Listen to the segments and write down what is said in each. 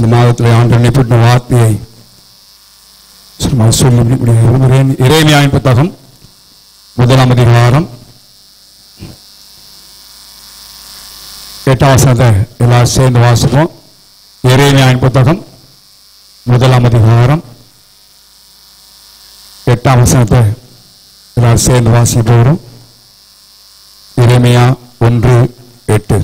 இந்த மாதத்தில் ஆண்டவனை பற்றின வார்த்தையை சொல்லி விரும்புகிறேன். எரேமியாவின் புத்தகம் 1ஆம் அதிகாரம் 8ஆம் வசனத்தை எல்லாரும் சேர்ந்து வாசிப்போம். எரேமியாவின் புத்தகம் 1ஆம் அதிகாரம் 8ஆம் வசனத்தை எல்லாரும் சேர்ந்து வாசிக்க போகிறோம். எரேமியா 1:8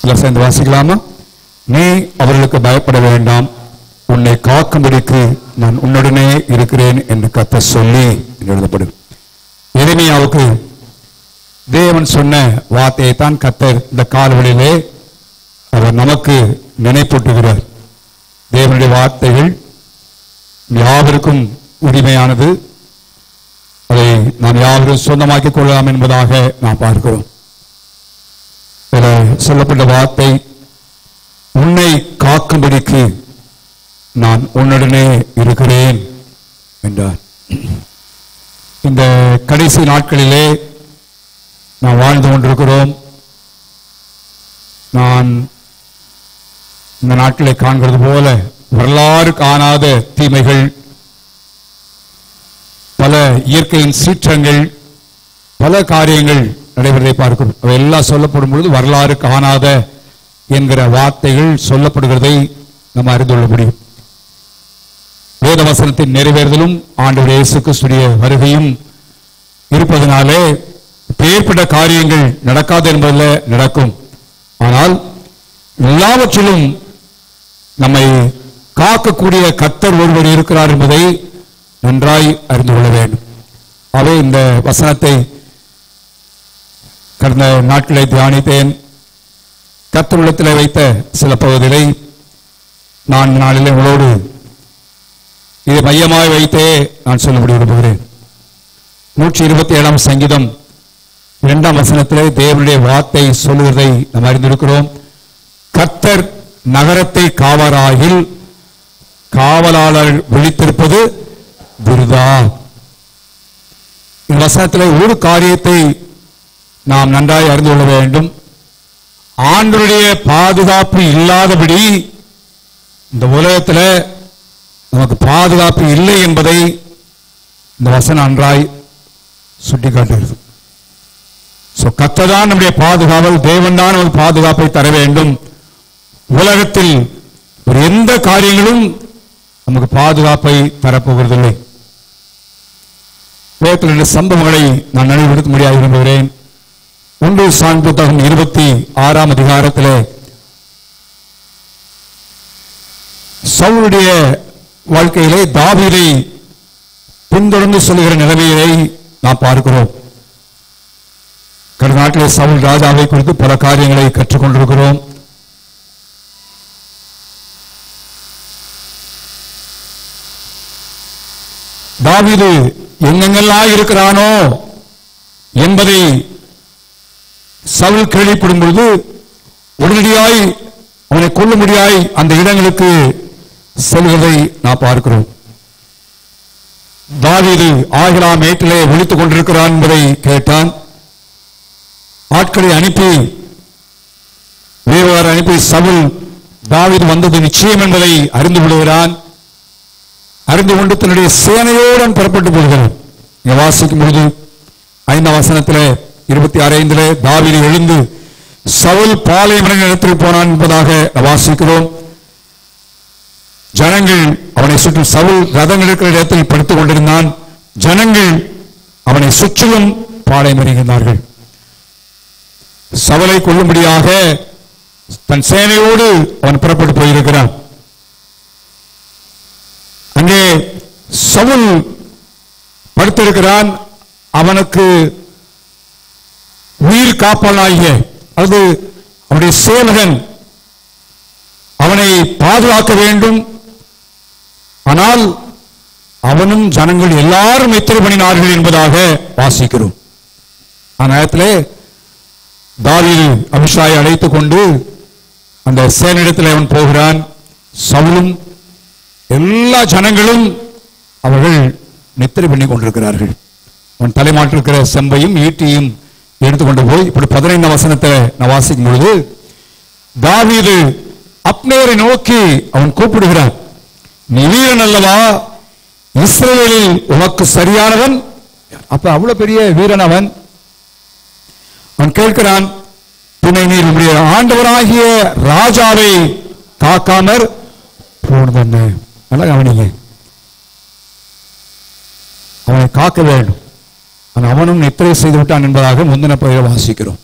எல்லாம் சேர்ந்து வாசிக்கலாமா? நீ அவர்களுக்கு பயப்பட வேண்டாம், உன்னை காக்கும்படிக்கு நான் உன்னுடனே இருக்கிறேன் என்று கர்த்தர் சொல்லி எழுதப்படும். எரேமியாவுக்கு தேவன் சொன்ன வார்த்தையை தான் கர்த்தர் இந்த காலவெளியிலே அவர் நமக்கு நினைப்பூட்டுகிறார். தேவனுடைய வார்த்தைகள் யாவருக்கும் உரிமையானது, அதை நாம் யாவரும் சொந்தமாக்கிக் கொள்ளலாம் என்பதாக நாம் பார்க்கிறோம். சொல்லப்பட்ட வார்த்தை, உன்னை காக்கும்படிக்கு நான் உன்னுடனே இருக்கிறேன் என்றார். இந்த கடைசி நாட்களிலே நாம் வாழ்ந்து கொண்டிருக்கிறோம். நான் இந்த நாட்களை காண்கிறது போல வரலாறு காணாத தீமைகள், பல இயற்கையின் சீற்றங்கள், பல காரியங்கள் நடைபெறுவதை பார்க்கிறோம். அவையெல்லாம் சொல்லப்படும் பொழுது வரலாறு காணாத என்கிற வார்த்தைகள் சொல்லப்படுகிறதை நாம் அறிந்து கொள்ள முடியும். வேத வசனத்தின் நிறைவேறுதலும் ஆண்டவர் இயேசு கிறிஸ்துவின் வருகையும் இருப்பதனாலே பேர்பட்ட காரியங்கள் நடக்காது என்பதில் நடக்கும். ஆனால் எல்லாவற்றிலும் நம்மை காக்கக்கூடிய கர்த்தர் ஒருவர் இருக்கிறார் என்பதை நன்றாய் அறிந்து கொள்ள வேண்டும். அவை இந்த வசனத்தை கடந்த நாட்களை தியானித்தேன். கர்த்தர் உள்ளத்தில் வைத்த சில பகுதிகளை நான் நாளிலே உங்களோடு இதை மையமாய் வைத்தே நான் சொல்ல விரும்புகிறேன். 127ஆம் சங்கீதம் 2ஆம் வசனத்திலே தேவனுடைய வார்த்தை சொல்லுவதை நாம் அறிந்திருக்கிறோம். கர்த்தர் நகரத்தை காவராயில் காவலாளர் விழித்திருப்பது விருதா. இந்த வசனத்தில் ஒரு காரியத்தை நாம் நன்றாய் அறிந்து கொள்ள வேண்டும். ஆண்டவருடைய பாதுகாப்பு இல்லாதபடி இந்த உலகத்தில் நமக்கு பாதுகாப்பு இல்லை என்பதை இந்த வசனம் நன்றாய் சுட்டிக்காட்டுகிறது. கர்த்தர் தான் நம்முடைய பாதுகாவல், தேவன் தான் நமக்கு பாதுகாப்பை தர வேண்டும். உலகத்தில் ஒரு எந்த காரியங்களும் நமக்கு பாதுகாப்பை தரப்போவதில்லை. வேதத்தில் இந்த சம்பவங்களை நான் நினைவுபடுத்த முடியாது விரும்புகிறேன். 1 சாமுவேல் புத்தகம் 26ஆம் அதிகாரத்தில் சவுலுடைய வாழ்க்கையிலே தாவீதை பின்தொடர்ந்து சொல்லுகிற நிலைமையை நாம் பார்க்கிறோம். கடந்த நாட்டிலே சவுல் ராஜாவை குறித்து பல காரியங்களை கற்றுக்கொண்டிருக்கிறோம். தாவீது எங்கெங்கெல்லாம் இருக்கிறானோ என்பதை சவுல் கேள்விப்படும் பொழுது உடனடியாய் அவனை கொல்லும்படியாய் அந்த இடங்களுக்கு செல்வதை நாம் பார்க்கிறோம். தாவீது ஆகிலாம் மேட்டிலே ஒளித்துக் கொண்டிருக்கிறான் என்பதை கேட்டான். ஆட்களை அனுப்பி வேறு அனுப்பி சவுல் தாவீது வந்தது நிச்சயம் என்பதை அறிந்து கொள்கிறான். அறிந்து கொண்டு தன்னுடைய சேனையோடு புறப்பட்டு போகிறான். வாசிக்கும் பொழுது 5ஆம் வசனத்தில் 26:5 தாவீது எழுந்து சவுல் பாலைவன இடத்தில் போனான் என்பதாக வாசிக்கிறோம். ஜனங்கள் அவனை சுற்றி, சவுல் ரதம் இருக்கிற இடத்தில் படுத்துக் கொண்டிருந்தான். ஜனங்கள் அவனை சுற்றிலும் பாளையமிறங்கினார்கள். சவுலை கொல்லும்படியாக தன் சேனையோடு அவன் புறப்பட்டு போயிருக்கிறான். அங்கே சவுல் படுத்திருக்கிறான். அவனுக்கு உயிர் காப்பானாகிய அது அவனுடைய சேவகன் அவனை பாதுகாக்க வேண்டும். ஆனால் அவனும் ஜனங்கள் எல்லாரும் எத்திரை பண்ணினார்கள் என்பதாக வாசிக்கிறோம். அந்த நேரத்திலே தாவீது அபிஷாயை அழைத்துக் கொண்டு அந்த சேனிடத்தில் அவன் போகிறான். சவுலும் எல்லா ஜனங்களும் அவர்கள் நித்திரை பண்ணி கொண்டிருக்கிறார்கள். அவன் தலைமாட்டிருக்கிற செம்பையும் ஈட்டியும் எடுத்துக்கொண்டு போய் இப்படி 15ஆம் வசனத்தை நான் வாசிக்கும் பொழுது, தாவீது அப்னேரை நோக்கி அவன் கூப்பிடுகிறான், நீ வீரன் அல்லவா? இஸ்ரவேலில் உனக்கு சரியானவன். அப்ப அவ்வளவு பெரிய வீரன் அவன். அவன் கேட்கிறான், பின்னை நீர் உடைய ஆண்டவராகிய ராஜாவை காக்காமற் போனதென்ன? நல்லா கவனிங்க, அவனை காக்க வேண்டும். அவனும் நித்திரை செய்து விட்டான் என்பதாக முந்தின பகுதியில் வாசிக்கிறோம்.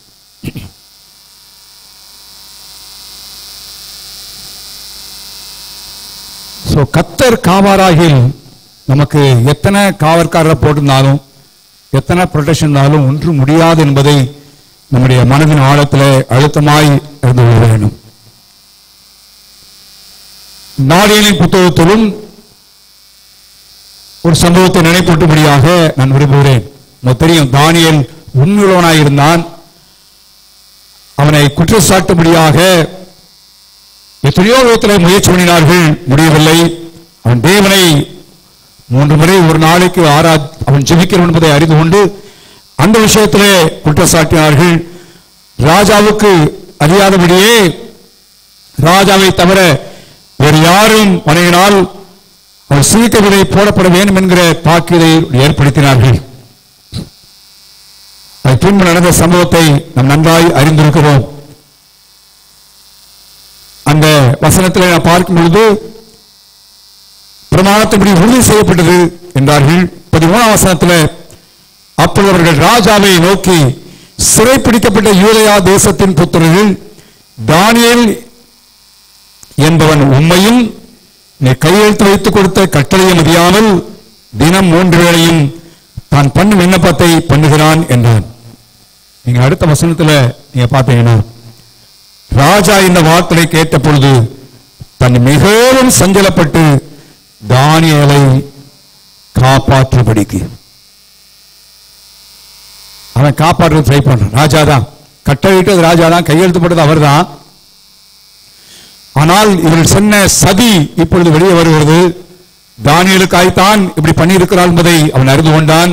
கர்த்தர் காவாராகில் நமக்கு எத்தனை காவற்காரரை போட்டிருந்தாலும் எத்தனை ப்ரொடெக்ஷன் இருந்தாலும் ஒன்றும் முடியாது என்பதை நம்முடைய மனதின் ஆழத்தில் அழுத்தமாய் இருந்து கொள்ள வேண்டும். நாடியலின் புத்தகத்திலும் ஒரு சம்பவத்தை நினைப்பூட்டும்படியாக நான் விரும்புகிறேன். தெரியும், தானியேல் உண்மையுள்ளவனாய் இருந்தான். அவனை குற்றச்சாட்டும்படியாக எத்தனையோ விதத்தில் முயற்சி பண்ணினார்கள், முடியவில்லை. அவன் தேவனை 3 முறை ஒரு நாளைக்கு அவன் ஜெபிக்கிறான் என்பதை அறிந்து கொண்டு அந்த விஷயத்திலே குற்றச்சாட்டினார்கள். ராஜாவுக்கு அறியாதபடியே ராஜாவை தவிர வேறு யாரும் வணங்கினால் அவன் சிரிக்க விலை போடப்பட வேண்டும் என்கிற தாக்கீதை ஏற்படுத்தினார்கள். அது பின்பு நடந்த சம்பவத்தை நாம் நன்றாய் அறிந்திருக்கிறோம். அந்த வசனத்தில் நான் பார்க்கும் பொழுது பிரமாணத்தின்படி உறுதி செய்யப்பட்டது என்றார்கள். 13ஆம் வசனத்தில், அப்பொழுது அவர்கள் ராஜாவை நோக்கி, சிறைப்பிடிக்கப்பட்ட யூதேயா தேசத்தின் புத்திரர்கள் தானியேல் என்பவன் உம்மையும் நீ கையெழுத்து வைத்துக் கொடுத்த கட்டளையை மதியாமல் தினம் 3 வேளையும் தான் பண்ணும் விண்ணப்பத்தை பண்ணுகிறான் என்றான். நீங்க அடுத்த வசனத்துல நீங்க பார்த்தீங்கன்னா, ராஜா இந்த வார்த்தையை கேட்ட பொழுது தன் மிகவும் சஞ்சலப்பட்டு தானியேலை காப்பாற்றும்படிக்கு அவன் காப்பாற்ற ட்ரை பண்றான். ராஜா தான் கட்டளையிட்டது, ராஜா தான் கையெழுத்து போட்டது அவர் தான். ஆனால் இவர்கள் சொன்ன சதி இப்பொழுது வெளியே வருகிறது. தானியேலுக்காய்த்தான் இப்படி பண்ணியிருக்கிறார் என்பதை அவன் அறிந்து கொண்டான்.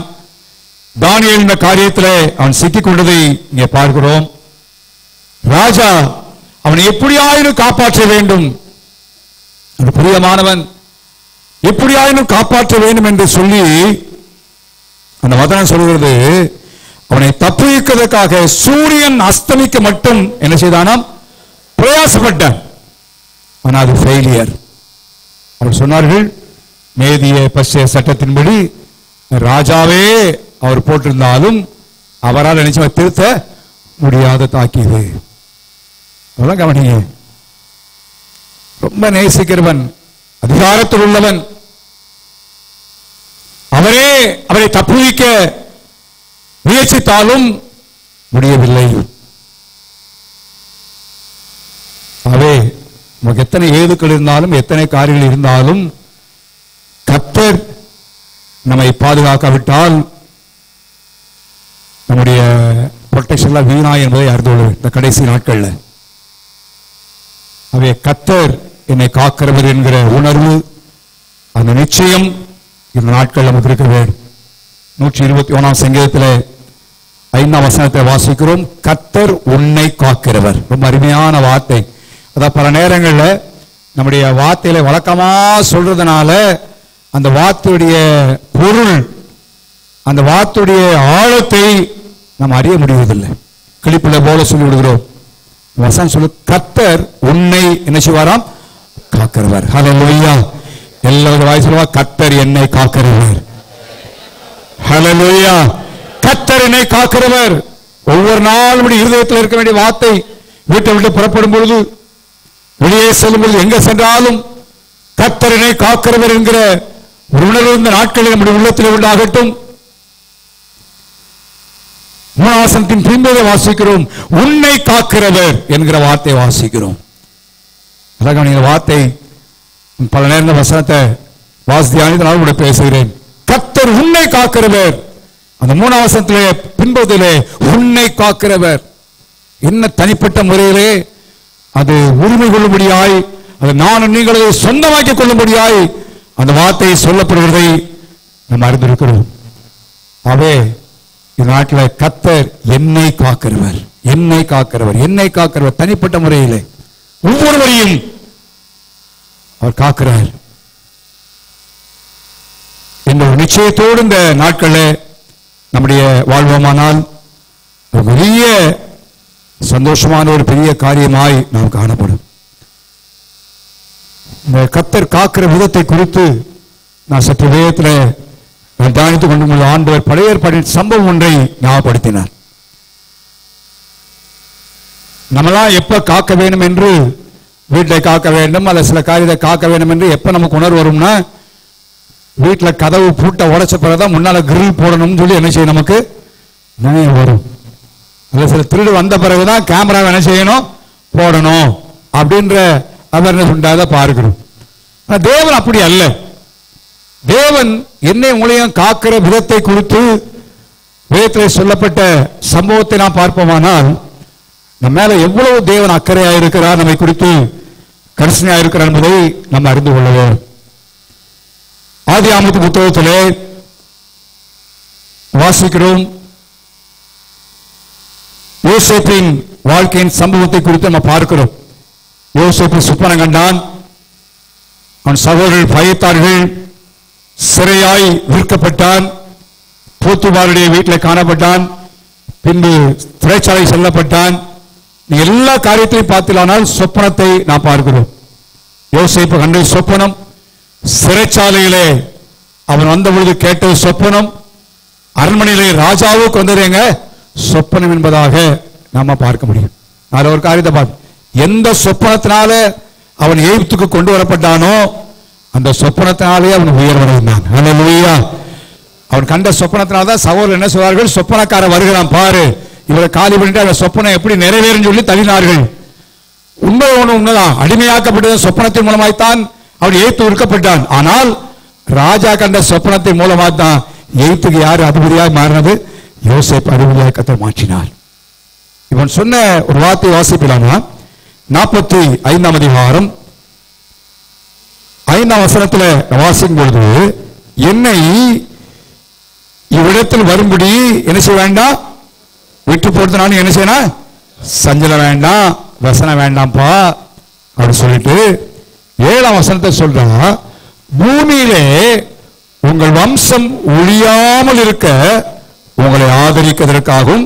தானியேல் இந்த காரியத்தில் அவன் சிக்கிக் கொண்டதை இங்கே பார்க்கிறோம். ராஜா அவனை எப்படியாயினும் காப்பாற்ற வேண்டும், அந்த பிரியமானவன் எப்படியாயினும் காப்பாற்ற வேண்டும் என்று சொல்லி அந்த வசனம் சொல்கிறது, அவனை தப்புவிப்பதற்காக சூரியன் அஸ்தமிக்க மட்டும் என்ன செய்தானாம், பிரயாசப்பட்டான். ஆனால் அது ஃபெயிலியர். அவர் சொன்னார்கள், மேதிய பஸ்ய சட்டத்தின்படி ராஜாவே அவர் போட்டிருந்தாலும் அவரால் நினைச்சு திருத்த முடியாத தாக்கியது. அதான் கவனிங்க, ரொம்ப நேசிக்கிறவன், அதிகாரத்தில் உள்ளவன், அவரே அவரை தப்புவிக்க முயற்சித்தாலும் முடியவில்லை. அவே நமக்கு எத்தனை ஏதுக்கள் இருந்தாலும் எத்தனை காரியங்கள் இருந்தாலும் கர்த்தர் நம்மை பாதுகாக்காவிட்டால் நம்முடைய புரொடெக்ஷன் வீணா என்பதை அறிந்து கொள்ள இந்த கடைசி நாட்கள்ல. அவை கர்த்தர் என்னை காக்கிறவர் என்கிற உணர்வு, அந்த நிச்சயம் இந்த நாட்கள் நமக்கு இருக்க வேண்டும். 121ஆம் சங்கீதத்தில் 5ஆம் வசனத்தை வாசிக்கிறோம், கர்த்தர் உன்னை காக்கிறவர். ரொம்ப அருமையான வார்த்தை. அதான் பல நேரங்களில் நம்முடைய வார்த்தையில வழக்கமா சொல்றதுனால அந்த வார்த்தையுடைய பொருள், அந்த வார்த்தையுடைய ஆழத்தை நாம் அறிய முடிவதில்லை. கிளிப்பிள்ளை போல சொல்லி விடுகிறோம். வசனம் சொல்லு, கர்த்தர் உன்னை என்ன செய்வாராம், காக்கிறவர். ஹல்லேலூயா. எல்லாரும் வாய் சொல்லுவா, கர்த்தர் என்னை காக்கிறவர். ஹல்லேலூயா. கர்த்தர் என்னை காக்கிறவர். ஒவ்வொரு நாளும் இருதயத்தில் இருக்க வேண்டிய வார்த்தை. வீட்டை விட்டு புறப்படும் பொழுது, வெளியே செல்லும் பொழுது, எங்க சென்றாலும் கர்த்தர் என்னை காக்கிறவர் என்கிற ஒரு உணர்வு இந்த நாட்களில் நம்முடைய உள்ளத்தில் உண்டாகட்டும். 3ஆம் வசனத்தின் பின்பதை வாசிக்கிறோம், உன்னை காக்கிறவர் என்கிற வார்த்தை வாசிக்கிறோம். வார்த்தை பல நேரம் வசனத்தை வாசித்தியானதனால் கூட பேசுகிறேன். கர்த்தர் உன்னை காக்கிறவர். அந்த 3ஆம் வசனத்திலே பின்பதிலே உன்னை காக்கிறவர். என்ன தனிப்பட்ட முறையிலே அது உரிமை கொள்ளும்படியாய், அது நானும் நீங்களே சொந்தமாக்கிக் கொள்ளும்படியாய் அந்த வார்த்தை சொல்லப்படுவதை நாம் அறிந்திருக்கிறோம். அவே இந்த நாட்டில் கர்த்தர் என்னை காக்கிறவர், என்னை காக்கிறவர், என்னை காக்கிறவர். தனிப்பட்ட முறையிலே ஒவ்வொருவரையும் அவர் காக்கிறார் என்ற ஒரு நிச்சயத்தோடு இந்த நாட்களில் நம்முடைய வாழ்வோமானால் ஒரு பெரிய சந்தோஷமான ஒரு பெரிய காரியமாய் நாம் காணப்படும். இந்த கர்த்தர் காக்கிற விதத்தை குறித்து நான் சற்று வேகத்தில் தியானித்துக் கொண்டு ஆண்டவர் பழைய ஏற்பாட்டின் சம்பவம் ஒன்றை ஞாபகப்படுத்தினார். நம்மளாம் எப்ப காக்க வேண்டும் என்று வீட்டை காக்க வேண்டும் அல்ல சில காரியத்தை காக்க வேண்டும் என்று எப்ப நமக்கு உணர்வு வரும்னா வீட்டில் கதவு பூட்டை உடைச்ச பிறகுதான் முன்னால கிரில் போடணும்னு சொல்லி என்ன செய்யும் நமக்கு நினைவு வரும். அல்ல சில திருடு வந்த பிறகுதான் கேமரா என்ன செய்யணும் போடணும் அப்படின்ற அவேர்னஸ் உண்டாத பார்க்கிறோம். தேவன் அப்படி அல்ல. தேவன் என்னை உங்களையும் காக்கிற விதத்தை குறித்து வேதத்தில் சொல்லப்பட்ட சம்பவத்தை நாம் பார்ப்போமானால் நம்ம மேல எவ்வளவு தேவன் அக்கறையாக இருக்கிறார், நம்மை குறித்து கரிசனையாக இருக்கிறார் என்பதை நம்ம அறிந்து கொள்வோம். ஆதியாகம புத்தகத்திலே வாசிக்கிறோம். யோசேப்பின் வாழ்க்கையின் சம்பவத்தை குறித்து நம்ம பார்க்கிறோம். யோசேப்பு சொப்பனம் கண்டான். அவன் சகோதரர்கள் பயத்தார்கள். சிறையாய் விற்கப்பட்டான். போத்திபாருடைய வீட்டில் காணப்பட்டான். பின்பு சிறைச்சாலை செல்லப்பட்டான். எல்லா காரியத்தையும் பார்த்திலானால் சொப்பனத்தை நாம் பார்க்கிறோம். யோசேப்பு கண்ட சொப்பனம், சிறைச்சாலையிலே அவன் வந்த பொழுது கேட்ட சொப்பனம், அரண்மனையிலே ராஜாவுக்கு வந்ததுங்க சொப்பனம் என்பதாக நாம பார்க்க முடியும். நான் ஒரு காரியத்தை பார்க்க, எந்த சொப்பனத்தினால அவன் எகிப்துக்கு கொண்டு வரப்பட்டானோ அந்த சொப்பனத்தினாலே அவன் உயர்வடைந்தான். ஹல்லேலூயா. அவன் கண்ட சொப்பனத்தினால்தான் சகோதரர் என்ன சொல்வார்கள், சொப்பனக்கார வருகிறான் பாரு, இவரை காலி பண்ணிட்டு அந்த சொப்பனம் எப்படி நிறைவேறும் சொல்லி தள்ளினார்கள். உண்மை ஒன்று உண்மைதான், அடிமையாக்கப்பட்டது சொப்பனத்தின் மூலமாய்த்தான் அவன் எகிப்து விற்கப்பட்டான். ஆனால் ராஜா கண்ட சொப்பனத்தின் மூலமாகத்தான் எகிப்துக்கு யார் அதிபதியாக மாறினது, யோசேப்பு அதிபதியாக கர்த்தர் மாற்றினார். இவன் சொன்ன ஒரு வார்த்தை வாசிப்பிலாமா, 45ஆம் அதிகாரம் 5ஆம் வசனத்தில் வாசிக்கும் பொழுது, என்னை இவ்விடத்தில் வரும்படி என்ன செய்ய வேண்டாம், விட்டு போடுறது நான் என்ன செய்யணும், சஞ்சல வேண்டாம், வசனம் வேண்டாம்ப்பா அப்படின்னு சொல்லிட்டு 7ஆம் வசனத்தை சொல்றா, பூமியிலே உங்கள் வம்சம் ஒழியாமல் இருக்க உங்களை ஆதரிப்பதற்காகவும்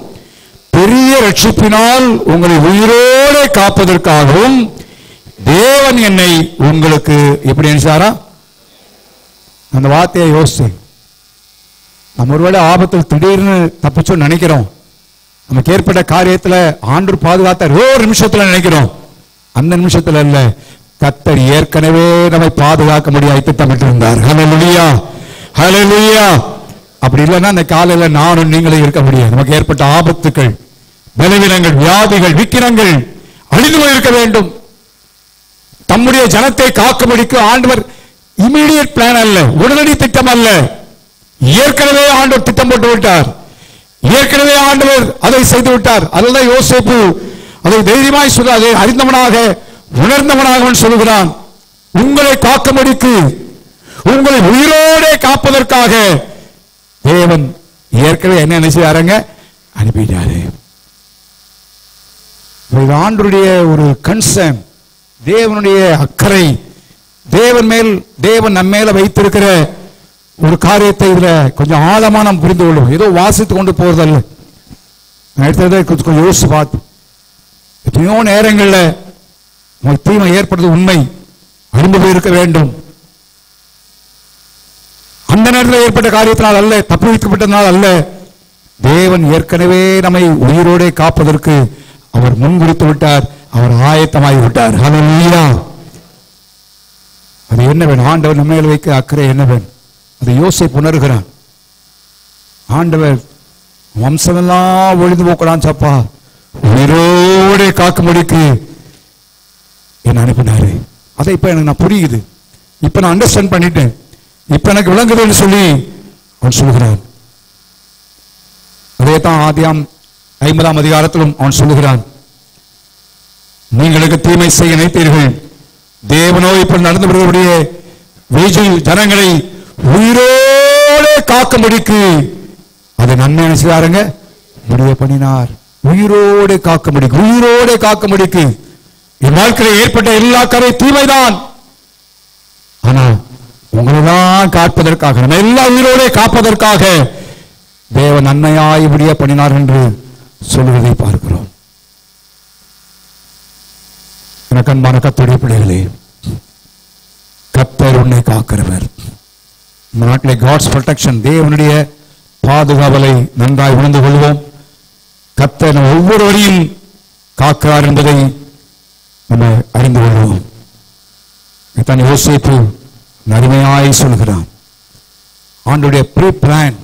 பெரிய ரட்சிப்பினால் உங்களை உயிரோடு காப்பதற்காகவும் தேவன் என்னை உங்களுக்கு எப்படி நினைச்சாரா. அந்த வார்த்தையை யோசிச்சு நம்ம ஒருவேளை ஆபத்தில் திடீர்னு தப்பிச்சோன்னு நினைக்கிறோம். நமக்கு ஏற்பட்ட காரியத்தில் ஆண்டவர் பாதுகாத்தார் ஒரு நிமிஷத்துல நினைக்கிறோம். அந்த நிமிஷத்துல இல்ல, கர்த்தர் ஏற்கனவே நம்மை பாதுகாக்க முடியாது திட்டமிட்டு இருந்தார். ஹல்லேலூயா, ஹல்லேலூயா. அப்படி இல்லைன்னா அந்த காலையில நானும் நீங்களே இருக்க முடியாது. நமக்கு ஏற்பட்ட ஆபத்துக்கள், பலவீனங்கள், வியாதிகள், விக்கிரங்கள் அழிந்து போயிருக்க வேண்டும். தம்முடைய ஜனத்தை காக்கும்படிக்கு ஆண்டவர் இமீடியட் பிளான் அல்ல, உடனடி திட்டம் அல்ல, ஏற்கனவே ஆண்டவர் திட்டம் போட்டு விட்டார். ஏற்கனவே ஆண்டவர் அதை செய்து விட்டார். அதுதான் யோசேப்பு அதை தைரியமாய் சொல்ல, அதை அறிந்தவனாக உணர்ந்தவனாக சொல்லுகிறான். உங்களை காக்கும்படிக்கு, உங்களை உயிரோடு காப்பதற்காக தேவன் ஏற்கனவே என்ன செய்யாருங்க, அனுப்பிட்டாரு. ஆண்டவருடைய ஒரு கன்சர்ன், தேவனுடைய அக்கறை, தேவன் மேல், தேவன் நம்ம மேல வைத்திருக்கிற ஒரு காரியத்தை இதுல கொஞ்சம் ஆழமா நாம் புரிந்து கொள்ளும். ஏதோ வாசித்து கொண்டு போறதல்ல. எடுத்ததை கொஞ்சம் யோசிச்சு பார்த்து, எத்தனையோ நேரங்களில் உங்களுக்கு தீமை ஏற்படுறது உண்மை, அழிந்து போயிருக்க வேண்டும். அந்த நேரத்தில் ஏற்பட்ட காரியத்தினால் அல்ல, தப்பு வைக்கப்பட்டதனால் அல்ல, தேவன் ஏற்கனவே நம்மை உயிரோடு காப்பதற்கு அவர் முன்குறித்து விட்டார், அவர் ஆயத்தமாகி விட்டார். ஹல்லேலூயா. அது என்ன வேணும், ஆண்டவர் நம்ம மேல் வைக்க அக்கறை என்ன வேணும், அதை யோசேப்பு உணர்கிறான். ஆண்டவர் வம்சமெல்லாம் ஒழிந்து போக்கிறான் சப்பா, உயிரோடு காக்கும்படிக்கு என்ன அனுப்பினாரு. அதை இப்ப எனக்கு நான் புரியுது, இப்ப நான் அண்டர்ஸ்டாண்ட் பண்ணிட்டேன், இப்ப எனக்கு விளங்குதுன்னு சொல்லி அவன் சொல்லுகிறான். அதே தான் ஆதியாம் 50ஆம் அதிகாரத்திலும் அவன் சொல்லுகிறான், நீங்களுக்கு தீமை செய்ய நினைத்தீர்கள், தேவனோ இப்ப நடந்து வருவடைய வீஜில் ஜனங்களை உயிரோடு காக்கும்படிக்கு அதை நன்மை செய்யாருங்க முடிவு பண்ணினார். உயிரோடு காக்கும்படிக்கு, உயிரோடு காக்கும்படிக்கு என் வாழ்க்கையில் ஏற்பட்ட எல்லா கரை தீமைதான். ஆனால் உங்களை தான் காப்பதற்காக, நம்ம எல்லா உயிரோட காப்பதற்காக தேவன் நன்மையாய் இப்படியே பண்ணினார் என்று சொல்வதை பார்க்கிறோம். எனக்கு அன்பான கர்த்தருடைய பிள்ளைகளே, கர்த்தர் உன்னை காக்கிறவர். நாட்டிலே காட்ஸ் ப்ரொடெக்ஷன், தேவனுடைய பாதுகாவலை நன்றாய் உணர்ந்து கொள்வோம். கர்த்தர் ஒவ்வொருவரையும் காக்கிறார் என்பதை நம்ம அறிந்து கொள்வோம். தான் யோசேப்பு அருமையாய் சொல்கிறான், ஆண்டுடைய ப்ரீ பிளான்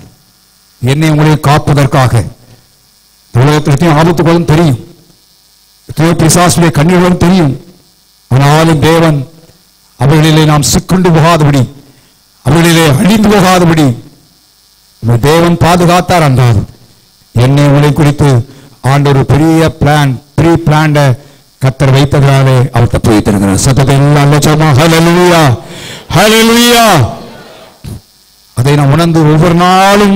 என்னை உங்களை காப்பதற்காக. உலகத்திற்கு ஆபத்துகளும் தெரியும், எத்தனையோ பிசாசுடைய கண்ணீர்களும் தெரியும். ஆனாலும் தேவன் அவர்களிலே நாம் சிக்குண்டு போகாதபடி, அவர்களிலே அழிந்து போகாதபடி தேவன் பாதுகாத்தார். என்றால் என்னை உங்களை குறித்து ஆண்டு ஒரு பெரிய பிளான், ப்ரீ பிளான் கர்த்தர் வைத்ததாலே அவர் தப்பு வைத்திருக்கிறார். சத்தத்தை ஹல்லேலூயா, ஹல்லேலூயா. அதை நாம் உணர்ந்து ஒவ்வொரு நாளும்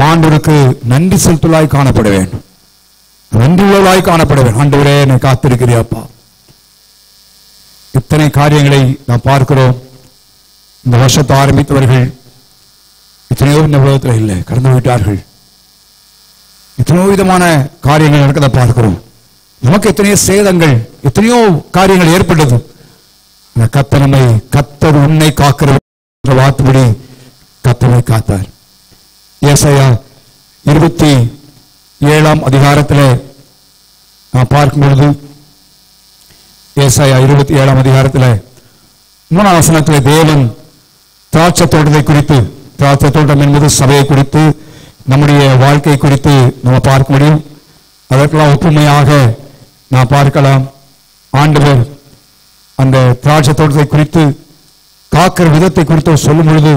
ஆண்டவருக்கு நன்றி செலுத்தலாய் காணப்பட வேண்டும், நன்றியுள்ளவர்களாய் காணப்பட வேண்டும். ஆண்டவரே என்னை காத்திருக்கிறியாப்பா. இத்தனை காரியங்களை நாம் பார்க்கிறோம். இந்த வருஷத்தை ஆரம்பித்தவர்கள் எத்தனையோ இந்த உலகத்தில் இல்லை, கடந்து விட்டார்கள். எத்தனையோ விதமான காரியங்கள் நடக்கதை பார்க்கிறோம். நமக்கு எத்தனையோ சேதங்கள், எத்தனையோ காரியங்கள் ஏற்பட்டது. கர்த்தர் நம்மை, கர்த்தர் உன்னை காக்கிற வார்த்தைப்படி கர்த்தரை காத்தார். ஏசாயா 27ஆம் அதிகாரத்தில் நான் பார்க்கும் பொழுது, ஏசாயா 27ஆம் அதிகாரத்தில் 3ஆம் வசனத்தில் தேவன் திராட்சை தோட்டத்தை குறித்து, திராட்சை தோட்டம் என்பது சபையை குறித்து, நம்முடைய வாழ்க்கை குறித்து நம்ம பார்க்க முடியும். அதற்கெல்லாம் ஒப்புமையாக நான் பார்க்கலாம். ஆண்டவர் அந்த திராட்சை தோட்டத்தை குறித்து, காக்கிற விதத்தை குறித்து சொல்லும் பொழுது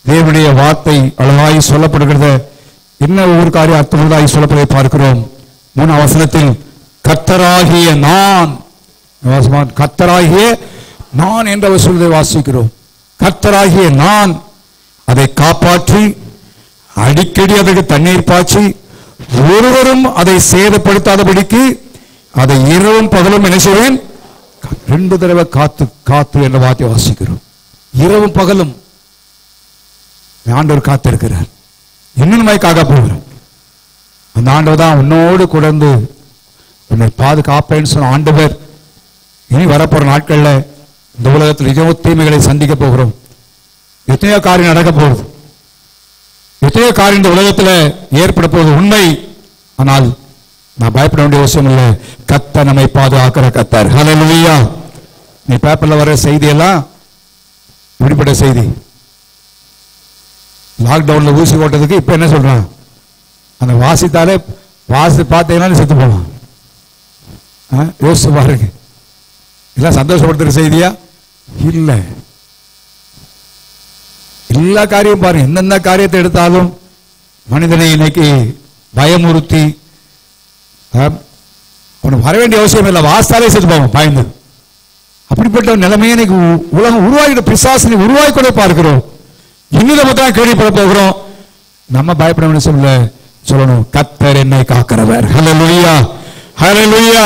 தேவனுடைய வார்த்தை அழகாய் சொல்லப்படுகிறத, என்ன ஒவ்வொரு காரியம் அர்த்தமுள்ளதாய் சொல்லப்படுவதை பார்க்கிறோம். 3ஆம் வசனத்தில் கர்த்தராகிய நான், கர்த்தராகிய நான் என்ற சொல்வதை வாசிக்கிறோம். கர்த்தராகிய நான் அதை காப்பாற்றி, அடிக்கடி அதற்கு தண்ணீர் பாய்ச்சி, ஒருவரும் அதை சேதப்படுத்தாதபடிக்கு அதை இரவும் பகலும் என்ன செய்வேன், 2 தடவை காத்து காத்து என்ற வார்த்தை வாசிக்கிறோம். இரவும் பகலும் ஆண்டவர் காத்திருக்கிறார். இன்னும் காக்க போகிறோம். அந்த ஆண்டவர் தான் உன்னோடு கொண்டு உன்னை பாதுகாப்பேன்னு சொன்ன ஆண்டவர். இனி வரப்போற நாட்கள்ல இந்த உலகத்தில் நிஜமோ தீமைகளை சந்திக்க போகிறோம். எத்தனையோ காரியம் நடக்க போகுது, எத்தனையோ காரியம் இந்த உலகத்தில் ஏற்பட போகுது உண்மை. ஆனால் நான் பயப்பட வேண்டிய அவசியம் இல்லை. கர்த்தர் நம்மை பாதுகாக்கிற கர்த்தர். ஹல்லேலூயா. நீ பேப்பர்ல வர செய்தியெல்லாம் இப்படிப்பட்ட செய்தி. லாக்டவுன்ல ஊசி ஓட்டதுக்கு இப்ப என்ன சொல்றான், அந்த வாசித்தாலே வாசி பார்த்தீங்கன்னா செத்து போவான். யோசிச்சு பாருங்க, எல்லாம் சந்தோஷப்படுத்துற செய்தியா இல்ல. எல்லா காரியம் பாருங்க, எந்தெந்த காரியத்தை எடுத்தாலும் மனிதனை இன்னைக்கு பயமுறுத்தி, உனக்கு வர வேண்டிய அவசியம் இல்லை, வாசித்தாலே செத்து போவோம் பயந்து. அப்படிப்பட்ட நிலைமையை இன்னைக்கு உலகம் உருவாக்கிட்ட பிசாசினை உருவாக்கி கூட பார்க்கிறோம். இன்னும் நம்ம தான் கேள்விப்பட போகிறோம். நம்ம பயப்பட வேண்டிய சொல்லணும், கர்த்தர் என்னை காக்கிறவர். ஹல்லேலூயா, ஹல்லேலூயா.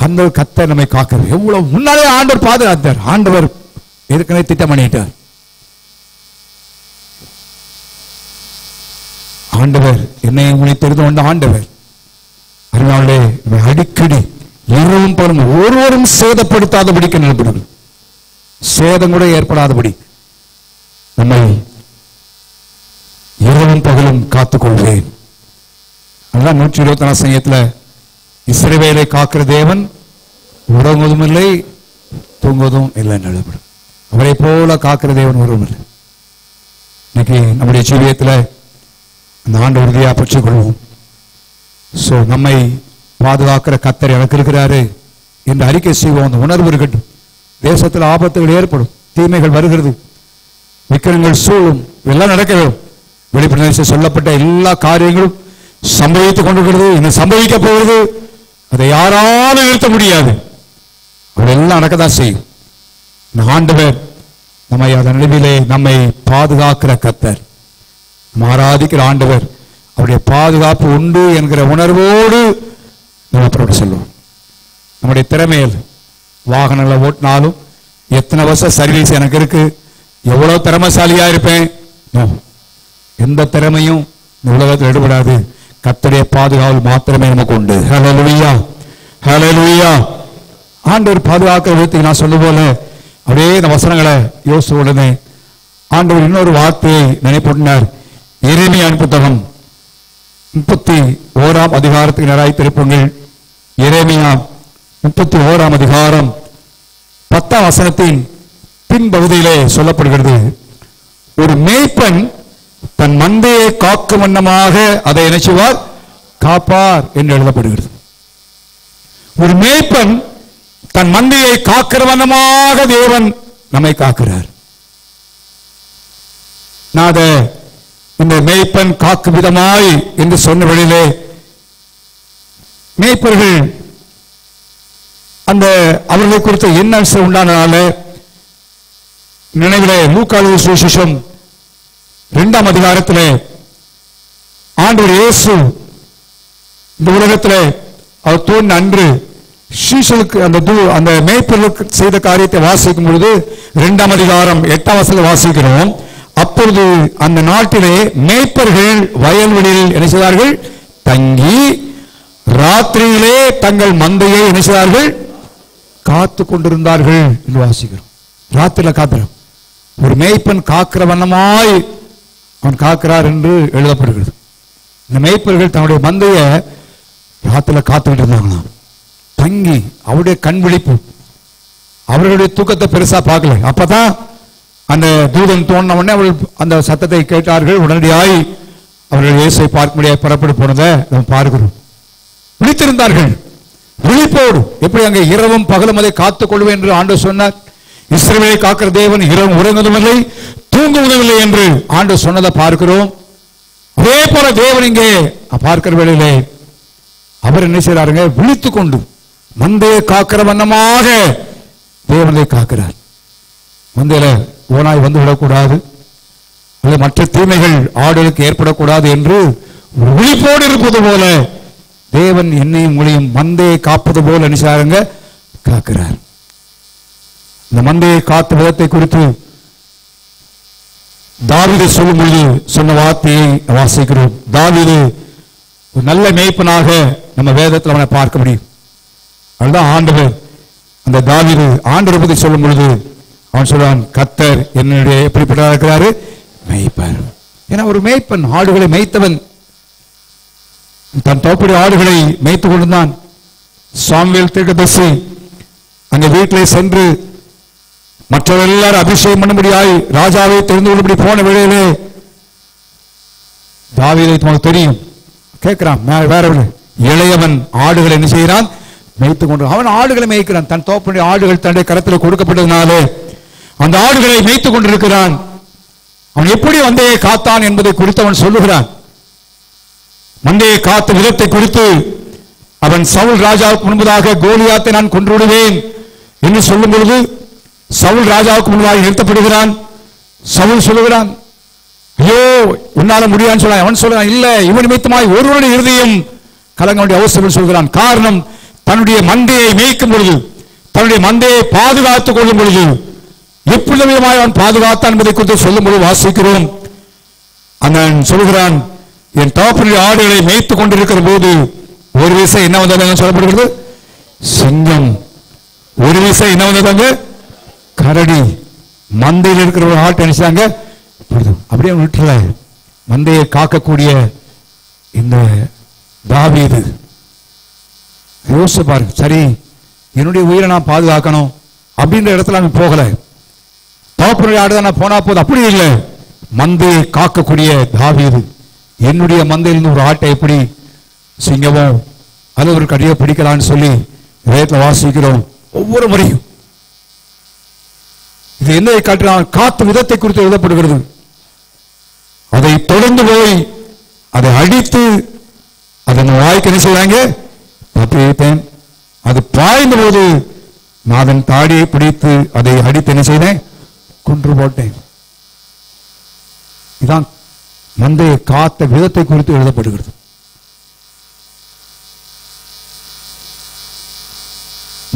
அந்த கர்த்தர் நம்மை காக்கிறவர். எவ்வளவு முன்னாலே ஆண்டவர் பாதுகாத்தார். ஆண்டவர் ஏற்கனவே திட்டம் பண்ணிட்டார். ஆண்டவர் என்னை உன்னை தெரிந்து கொண்ட ஆண்டவர். அதனாலே அடிக்கடி இரவும் பகலும் ஒருவரும் சேதப்படுத்தாதபடிக்கு நிலப்படுது, சேதம் கூட ஏற்படாதபடி நம்மை இரவும் பகலும் காத்துக்கொள்வேன். அதான் 124 சங்கீதத்தில் இஸ்ரவேலை காக்கிற தேவன் உறங்குவதும் இல்லை தூங்குவதும் இல்லை நிலப்படும். அவரை போல காக்கிற தேவன் ஒருவரும் இல்லை. இன்னைக்கு நம்முடைய ஜீவியத்தில் அந்த ஆண்டு உறுதியாக பற்றிக் கொள்வோம். ஸோ நம்மை பாதுகாக்கிற கர்த்தர் எனக்கு இருக்கிறாரு என்று அறிக்கை செய்வோம். அந்த உணர்வு இருக்கட்டும். தேசத்தில் ஆபத்துகள் ஏற்படும், தீமைகள் வருகிறது, விக்கிரங்கள் சூழும், எல்லாம் நடக்க வேண்டும். வெளிப்படையாக சொல்லப்பட்ட எல்லா காரியங்களும் சம்பவித்துக் கொண்டிருக்கிறது, இன்னும் சம்பவிக்க போகிறது. அதை யாராலும் நிறுத்த முடியாது. அதெல்லாம் நடக்கத்தான் செய்யும். ஆண்டவர் நம்மை அதன் நிலையிலே நம்மை பாதுகாக்கிற கர்த்தர், நம்ம ஆராதிக்கிற ஆண்டவர், அவருடைய பாதுகாப்பு உண்டு என்கிற உணர்வோடு நம்ம புறப்பட்டு செல்வோம். நம்முடைய திறமையில் வாகனங்களை ஓட்டினாலும் எத்தனை வருஷம் சர்வீஸ் எனக்கு இருக்கு, எவ்வளவு திறமைசாலியா இருப்பேன், எந்த திறமையும் இந்த உலகத்தில் எடுபடாது. கர்த்தருடைய பாதுகாவல் மாத்திரமே நமக்கு உண்டு. ஹல்லேலூயா, ஹல்லேலூயா. ஆண்டவர் பாதுகாக்கிற விதத்தை நான் சொல்ல போல அப்படியே இந்த வசனங்களை யோசித்த உடனே ஆண்டவர் இன்னொரு வார்த்தையை நினைப்பூட்டினார். எரேமியா புத்தகம் 31ஆம் அதிகாரத்துக்கு நேராய் திருப்புங்கள். எரேமியா 31ஆம் அதிகாரம் 10ஆம் வசனத்தின் பின்பகுதியிலே சொல்லப்படுகிறது, ஒரு மேய்ப்பன் தன் மந்தையை காக்கும் வண்ணமாக அதை நினைச்சுவார் காப்பார் என்று எழுதப்படுகிறது. ஒரு மேய்ப்பன் தன் மந்தையை காக்கிற வண்ணமாக தேவன் நம்மை காக்கிறார். நான் இந்த மேய்ப்பன் காக்கும் விதமாய் என்று சொன்ன வழியிலே மேய்ப்பர்கள் அந்த அவர்களை குறித்த என்ன உண்டானால நினைவிலே லூக்கா எழுதிய சுவிசேஷம் 2ஆம் அதிகாரத்திலே ஆண்டவர் இயேசு இந்த உலகத்திலே அவர் தோன்றின அன்று சீஷர்களுக்கு அந்த மேய்ப்பர்களுக்கு செய்த காரியத்தை வாசிக்கும் பொழுது 2ஆம் அதிகாரம் 8ஆம் வசனத்தை வாசிக்கிறோம். அப்பொழுது அந்த நாட்டிலே மேய்ப்பர்கள் வயல்வெளியில் என்ன செய்தார்கள், தங்கி ராத்திரியிலே தங்கள் மந்தையை என்ன செய்தார்கள், காத்து கொண்டிருந்தார்கள் என்று வாசிக்கிறோம். ராத்திரில காத்துறோம். ஒரு மேய்ப்பன் காக்கிற வண்ணமாய் அவன் காக்கிறார் என்று எழுதப்படுகிறது. இந்த மேய்ப்பர்கள் தன்னுடைய மந்தைய ராத்திரில காத்துக்கிட்டு இருந்தாங்களாம். தங்கி அவருடைய கண் விழிப்பு, அவர்களுடைய தூக்கத்தை பெருசா பார்க்கல. அப்பதான் அந்த தூதன் தோன்றின உடனே அவர்கள் அந்த சத்தத்தை கேட்டார்கள். உடனடியாய் அவர்கள் இயேசுவை பார்க்க முடியாது புறப்பட்டு போனதை நம்ம பார்க்கிறோம். விழித்திருந்தார்கள் விழிப்போடு. எப்படி அங்கே இரவும் பகலும் அதை காத்துக் கொள்வேன் என்று ஆண்டவர் சொன்னார். இஸ்ரவேலை காக்கிற தேவன் இரவும் உறங்குவதுமில்லை தூங்குவதுமில்லை என்று ஆண்டவர் சொன்னதை பார்க்கிறோம். அதே போல தேவன் இங்கே பார்க்கிற வேளையிலே அவர் என்ன செய்யறாருங்க, விழித்துக் கொண்டு மந்தையை காக்கிற வண்ணமாக தேவனை காக்கிறார். மந்தையில ஓனாய் வந்து விடக்கூடாது, அல்லது மற்ற தீமைகள் ஆடுகளுக்கு ஏற்படக்கூடாது என்று ஒரு விழிப்போடு இருப்பது போல தேவன் என்னையும் உங்களையும் மந்தையை காப்பது போல நினைச்சாருங்க காக்கிறார். இந்த மந்தையை காத்த விதத்தை குறித்து தாவீது சொல்லும் பொழுது சொன்ன வார்த்தையை வாசிக்கிறோம். தாவீது ஒரு நல்ல மேய்ப்பனாக நம்ம வேதத்தில் அவனை பார்க்க முடியும். அதுதான் ஆண்டவர் அந்த தாவீது ஆண்டவரை பற்றி சொல்லும் பொழுது அவன் சொல்றான், கர்த்தர் என்னுடைய எப்படிப்பட்டதா இருக்கிறாரு, மேய்ப்பர். ஏன்னா ஒரு மேய்ப்பன் ஆடுகளை மேய்த்தவன் தன் தோப்புடைய ஆடுகளை மேய்த்துக் கொண்டிருந்தான். சாமுவேல் தீர்க்கதரிசி அங்கே வீட்டிலே சென்று மற்றவர்கள் எல்லாரும் அபிஷேகம் பண்ணும்படியாய் ராஜாவை தெரிந்து கொள்ளும்படி போன வேளையிலே தாவீதை நமக்கு தெரியும் கேட்கிறான். வேற இளையவன் ஆடுகளை என்ன செய்கிறான், மேய்த்துக் கொண்டு அவன் ஆடுகளை மேய்க்கிறான். தன் தோப்புடைய ஆடுகள் தன்னுடைய கரத்தில் கொடுக்கப்பட்டதுனாலே அந்த ஆடுகளை மேய்த்துக் கொண்டிருக்கிறான். அவன் எப்படி மந்தையை காத்தான் என்பதை குறித்து அவன் சொல்லுகிறான். மந்தையை காத்த விதத்தை குறித்து அவன் சவுல் ராஜாவுக்கு முன்பதாக கோலியாத்தை நான் கொன்று விடுவேன் என்று சொல்லும் பொழுது சவுல் ராஜாவுக்கு முன்பாக நிறுத்தப்படுகிறான். சவுல் சொல்லுகிறான், ஐயோ உன்னால முடியான்னு சொல்ல. அவன் சொல்றான், இல்ல இவன் நிமித்தமாய் ஒருவருடைய இருதயம் கலங்க வேண்டிய அவசியம் சொல்கிறான். காரணம், தன்னுடைய மந்தையை மேய்க்கும் பொழுது, தன்னுடைய மந்தையை பாதுகாத்துக் கொள்ளும் பொழுது எப்படி விதமாய் அவன் பாதுகாத்தான் என்பதை குறித்து சொல்லும் பொழுது வாசிக்கிறோம். அவன் சொல்கிறான், என் தகப்பனுடைய ஆடுகளை மேய்த்துக் கொண்டிருக்கிற போது ஒரு விசை என்ன வந்தது சொல்லப்படுகிறது, சிங்கம். ஒரு விசை என்ன வந்ததாங்க, கரடி. மந்தையில் இருக்கிற ஒரு ஆட்டை நினைச்சாங்க அப்படியே விட்டுல. மந்தையை காக்கக்கூடிய இந்த தாவீது யோசிச்சு பாருங்க, சரி என்னுடைய உயிரை நான் பாதுகாக்கணும் அப்படின்ற இடத்துல நான் போகல. தகப்பனுடைய ஆடு தான் நான் போனா போது அப்படி இல்லை. மந்தையை காக்கக்கூடிய தாவீது என்னுடைய மந்தையிலிருந்து ஒரு ஆட்டை எப்படி சிங்கமோ அது ஒரு கடியை பிடிக்கலான்னு சொல்லி வேதத்தில் வாசிக்கிறோம். ஒவ்வொரு முறையும் இது என்ன காட்டுறான், காத்து விதத்தை குறித்து எழுதப்படுகிறது. அதை தொடர்ந்து போய் அதை அடித்து அதன் வாய்க்கு என்ன செய்வாங்க, தப்பித்தேன். அது பாய்ந்த போது நான் அதன் தாடியை பிடித்து அதை அடித்து என்ன செய்தேன், கொன்று போட்டேன். இதான் மந்தையை காத்த விதத்தை குறித்து எழுதப்படுகிறது.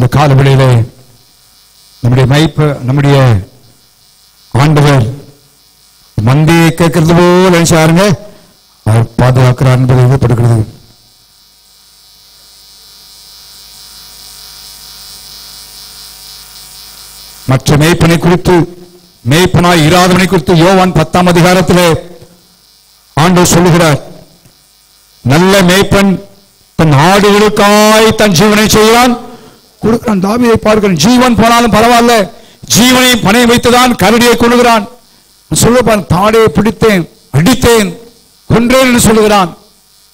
இந்த காலவெளியிலே நம்முடைய ஆண்டவர் மந்தையை கேட்கறது போல நினைச்சாருங்க, அவர் பாதுகாக்கிறார் என்பது எழுதப்படுகிறது. மற்ற மேய்ப்பனை குறித்து, மேய்ப்பனாய் இராதவனை குறித்து யோவான் 10ஆம் அதிகாரத்திலே ஆண்டவர் சொல்லுகிறார், நல்ல மேய்ப்பன் தன் ஆடுகளுக்காய் தன் ஜீவனை செய்கிறான், கொடுக்கிறான். தாவீதை பார்க்கிறான், ஜீவன் போனாலும் பரவாயில்ல, ஜீவனை பணை வைத்துதான் கரடியை கொள்ளுகிறான். சொல்லுவான், தாடையை பிடித்தேன், அடித்தேன், கொன்றேன் என்று சொல்லுகிறான்.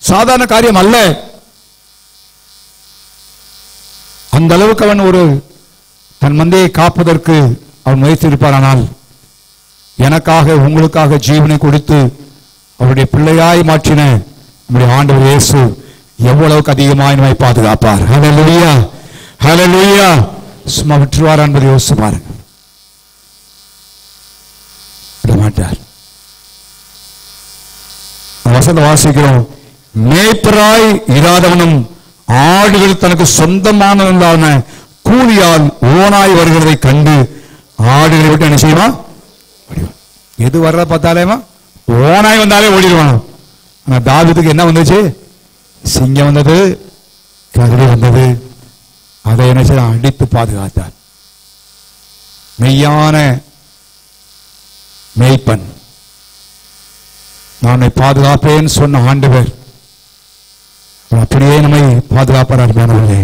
சாதாரண காரியம் அல்ல. அந்த அளவுக்கு அவன் ஒரு தன் மந்தையை காப்பதற்கு அவன் முயற்சியிருப்பார். ஆனால் எனக்காக உங்களுக்காக ஜீவனை கொடுத்து அவருடைய பிள்ளையாய் மாற்றின நம்முடைய ஆண்டவர் இயேசு எவ்வளவுக்கு அதிகமாய் நம்மை பாதுகாப்பார். ஹல்லேலூயா, ஹல்லேலூயா. சும்மா விட்டுருவார் என்பதை யோசிச்சு பாருங்க. மாட்டார். வசந்த வாசிக்கிறோம், மேய்ப்பராய் இராதவனும் ஆடுகள் தனக்கு சொந்தமானவனான கூலியால் ஓனாய் வருகிறதை கண்டு ஆடுகளை விட்டு என்ன செய்வான்? எது வர்ற பார்த்தாலேமா ஓனாய் வந்தாலே ஓடிடுவான். ஆனா தாவீதுக்கு என்ன வந்துச்சு? சிங்கம் வந்தது, கரடி வந்தது. அதை என்ன செய்ய அடித்து பாதுகாத்தார். மெய்யான மேய்ப்பன், நான் பாதுகாப்பேன் சொன்ன ஆண்டவர் அப்படியே நம்மை பாதுகாப்பார். அருமையானவர்களே,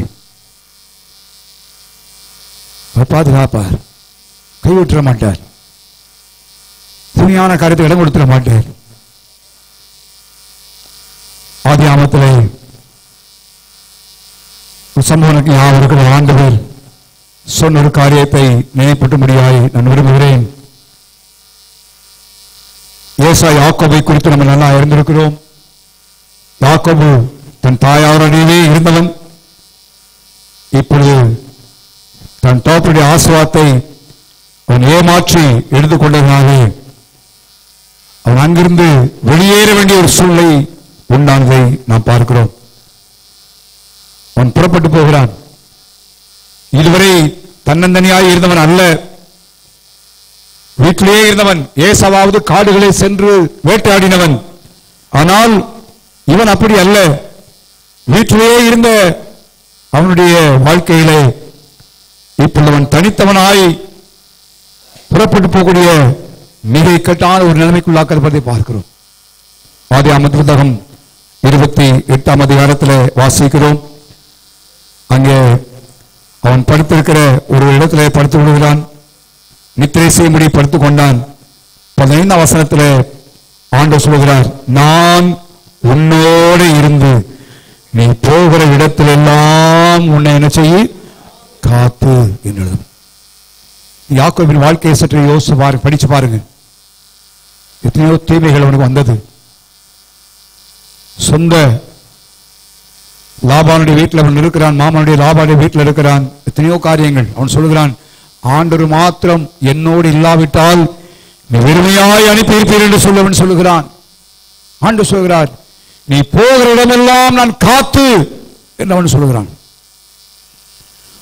பாதுகாப்பார், கைவிட்டுற மாட்டார், துணியான காரியத்தை இடம் கொடுத்துட மாட்டார். ஆதியாமத்திலே சம்பவனுக்கு யாவருக்கும் ஆண்டவர் சொன்ன ஒரு காரியத்தை நினைப்பட்டும்படியாய் நான் விரும்புகிறேன். ஏசாய் யாக்கோபை குறித்து நம்ம நல்லா இருந்திருக்கிறோம். யாக்கோபு தன் தாயாருடையவே இருந்தவன். இப்பொழுது தன் தோப்புடைய ஆசீர்வாதத்தை அவன் ஏமாற்றி எடுத்துக்கொண்டதனால அவன் அங்கிருந்து வெளியேற வேண்டிய ஒரு சூழ்நிலை உண்டானதை நாம் பார்க்கிறோம். அவன் புறப்பட்டு போகிறான். இதுவரை தன்னந்தனியாய் இருந்தவன் அல்ல, வீட்டிலேயே இருந்தவன். ஏசாவாவது காடுகளை சென்று வேட்டையாடினவன். ஆனால் இவன் அப்படி அல்ல. வீட்டிலேயே இருந்த அவனுடைய வாழ்க்கையிலே இப்பொழுது அவன் தனித்தவனாய் புறப்பட்டு போகக்கூடிய மிக இக்கட்டான ஒரு நிலைமைக்குள்ளாக்கப்படுவதை பார்க்கிறோம். ஆதியாகம புத்தகம் 28ஆம் அதிகாரத்தில் வாசிக்கிறோம். அங்கே அவன் படுத்திருக்கிற ஒரு இடத்திலே படுத்து விடுகிறான். நித்திரை செய்யும்படி படுத்துக் கொண்டான். 15ஆம் வசனத்தில் ஆண்டவர் சொல்கிறார், நான் உன்னோடு இருந்து நீ போகிற இடத்தில் எல்லாம் உன்னை என்ன செய்ய காத்து என்று. யாக்கோபின் வாழ்க்கையை சற்று யோசிச்சு பாருங்க, படிச்சு பாருங்க. எத்தனையோ தீமைகள் அவனுக்கு வந்தது. சொந்த லாபானுடைய வீட்டில் அவன் இருக்கிறான், மாமனுடைய லாபானுடைய வீட்டில் இருக்கிறான். எத்தனையோ காரியங்கள். அவன் சொல்லுகிறான், ஆண்டவர் மாத்திரம் என்னோடு இல்லாவிட்டால் நீ வெறுமையாய் அனுப்பியிருப்பீர் என்று சொல்லவன் சொல்லுகிறான். ஆண்டவர் சொல்கிறார், நீ போகிற இடமெல்லாம் நான் காத்து என்று அவன் சொல்லுகிறான்.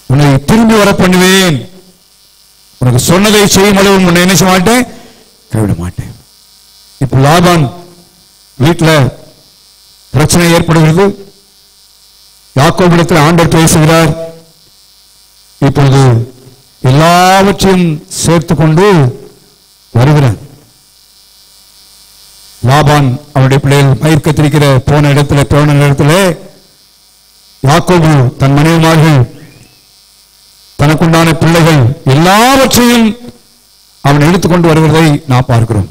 உன்னை திரும்பி வர பண்ணுவேன், உனக்கு சொன்னதை செய்யும் அளவு உன்னை என்ன செய்ய மாட்டேன், கைவிட மாட்டேன். இப்ப லாபான் வீட்டில் பிரச்சனை ஏற்படுகிறது. யாக்கோபிடத்தில் ஆண்டவர் பேசுகிறார். இப்பொழுது எல்லாவற்றையும் சேர்த்து கொண்டு வருகிறான். லாபான் அவருடைய பிள்ளைகள் பயிர் கத்திரிக்கிற போன இடத்துல யாக்கோபு தன் மனைவிமார்கள் தனக்குண்டான பிள்ளைகள் எல்லாவற்றையும் அவன் எடுத்துக்கொண்டு வருவதை நாம் பார்க்கிறோம்.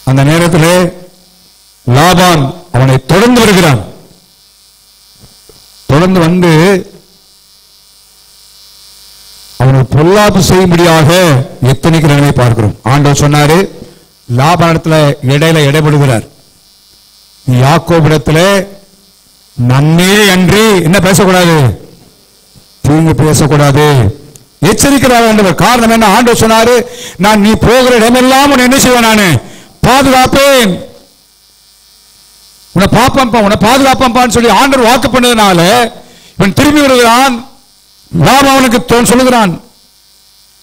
அந்த நேரத்தில் லாபான் அவனை தொடர்ந்து வருகிறான். தொடர்ந்து வந்து அவனை பொல்லாப்பு செய்யும்படியாக எத்தனைக்கிறவனை பார்க்கிறோம். ஆண்டவர் சொன்னாரு, லாபானிடத்துல இடையில இடைபடுகிறார். யாக்கோபிடத்துல நன்மே அன்றி என்ன பேசக்கூடாது, தீங்கு பேசக்கூடாது, எச்சரிக்கிறார் ஆண்டவர். காரணம் என்ன? ஆண்டவர் சொன்னாரு, நான் நீ போகிற இடமெல்லாம் உன்னை என்ன செய்வேன், நான் பாதுகாப்பேன், உன்னை பாப்பம்பா, உன்னை பாதுகாப்பம்பான்னு சொல்லி ஆண்டவர் வாக்கு பண்ணதுனால இவன் திரும்பி வருகிறான். லாபான் அவனுக்கு சொல்லுகிறான்,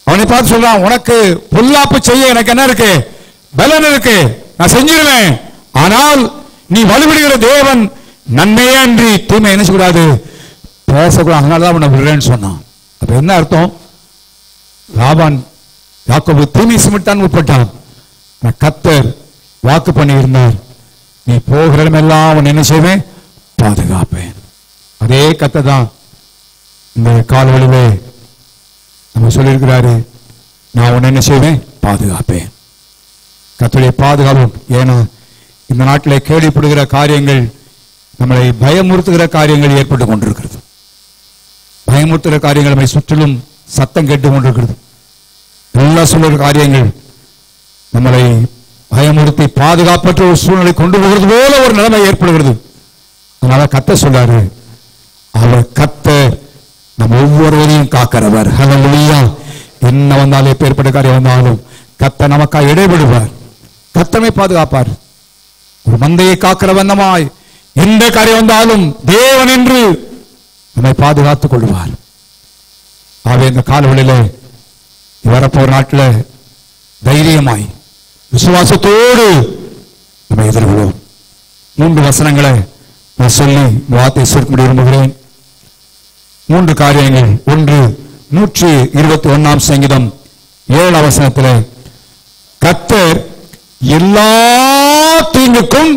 அவனை பார்த்து சொல்றான், உனக்கு பொல்லாப்பு செய்ய எனக்கு என்ன இருக்கு, பலன் இருக்கு, நான் செஞ்சிருவேன். ஆனால் நீ வலுவிடுகிற தேவன் நன்மையே அன்றி தீமை என்ன செய்யக்கூடாது, பேசக்கூடாது. அதனாலதான் உன்னை விடுறேன்னு சொன்னான். அப்ப என்ன அர்த்தம்? லாபான் யாக்கோபு தீமை சுமட்டான் உட்பட்டான். கர்த்தர் வாக்கு பண்ணி இருந்தார், நீ போகிற இடமெல்லாம் உன்னை என்ன செய்வேன், பாதுகாப்பேன். அதே கர்த்தர் தான் இந்த காலவழியிலே நம்ம சொல்லியிருக்கிறாரு, நான் உன்னை என்ன செய்வேன், பாதுகாப்பேன். கர்த்தருடைய பாதுகாப்பும். ஏன்னா இந்த நாட்டிலே கேள்விப்படுகிற காரியங்கள், நம்மளை பயமுறுத்துகிற காரியங்கள் ஏற்பட்டு கொண்டிருக்கிறது. பயமுறுத்துகிற காரியங்கள் நம்மை சுற்றிலும் சத்தம் கேட்டு கொண்டிருக்கிறது. எல்லாம் சொல்லுகிற காரியங்கள் நம்மளை பயமுறுத்தி பாதுகாப்பற்ற ஒரு சூழ்நிலை கொண்டு போகிறது போல ஒரு நிலைமை ஏற்படுகிறது. அதனால கர்த்தர் சொல்றாரு, அவர் கர்த்தர் நம்ம ஒவ்வொருவரையும் காக்கிறவர். ஹல்லேலூயா. என்ன வந்தாலும் எப்பேற்பட்ட காரியம் வந்தாலும் கர்த்தர் நமக்காக இடைபடுவார், கர்த்தரை பாதுகாப்பார். ஒரு மந்தையை காக்கிற வண்ணமாய் எந்த காரியம் வந்தாலும் தேவன் என்று நம்மை பாதுகாத்துக் கொள்வார். ஆகவே இந்த காலவெளியில வரப்போற நாட்டில் தைரியமாய் விசுவாசத்தோடு நம்ம எதிர்கொள்வோம். 3 வசனங்களை நான் சொல்லி வார்த்தை சேர்க்க விரும்புகிறேன். 3 காரியங்கள். ஒன்று, 121 சங்கீதம் 7 வசனத்தில், கர்த்தர் எல்லா தீங்குக்கும்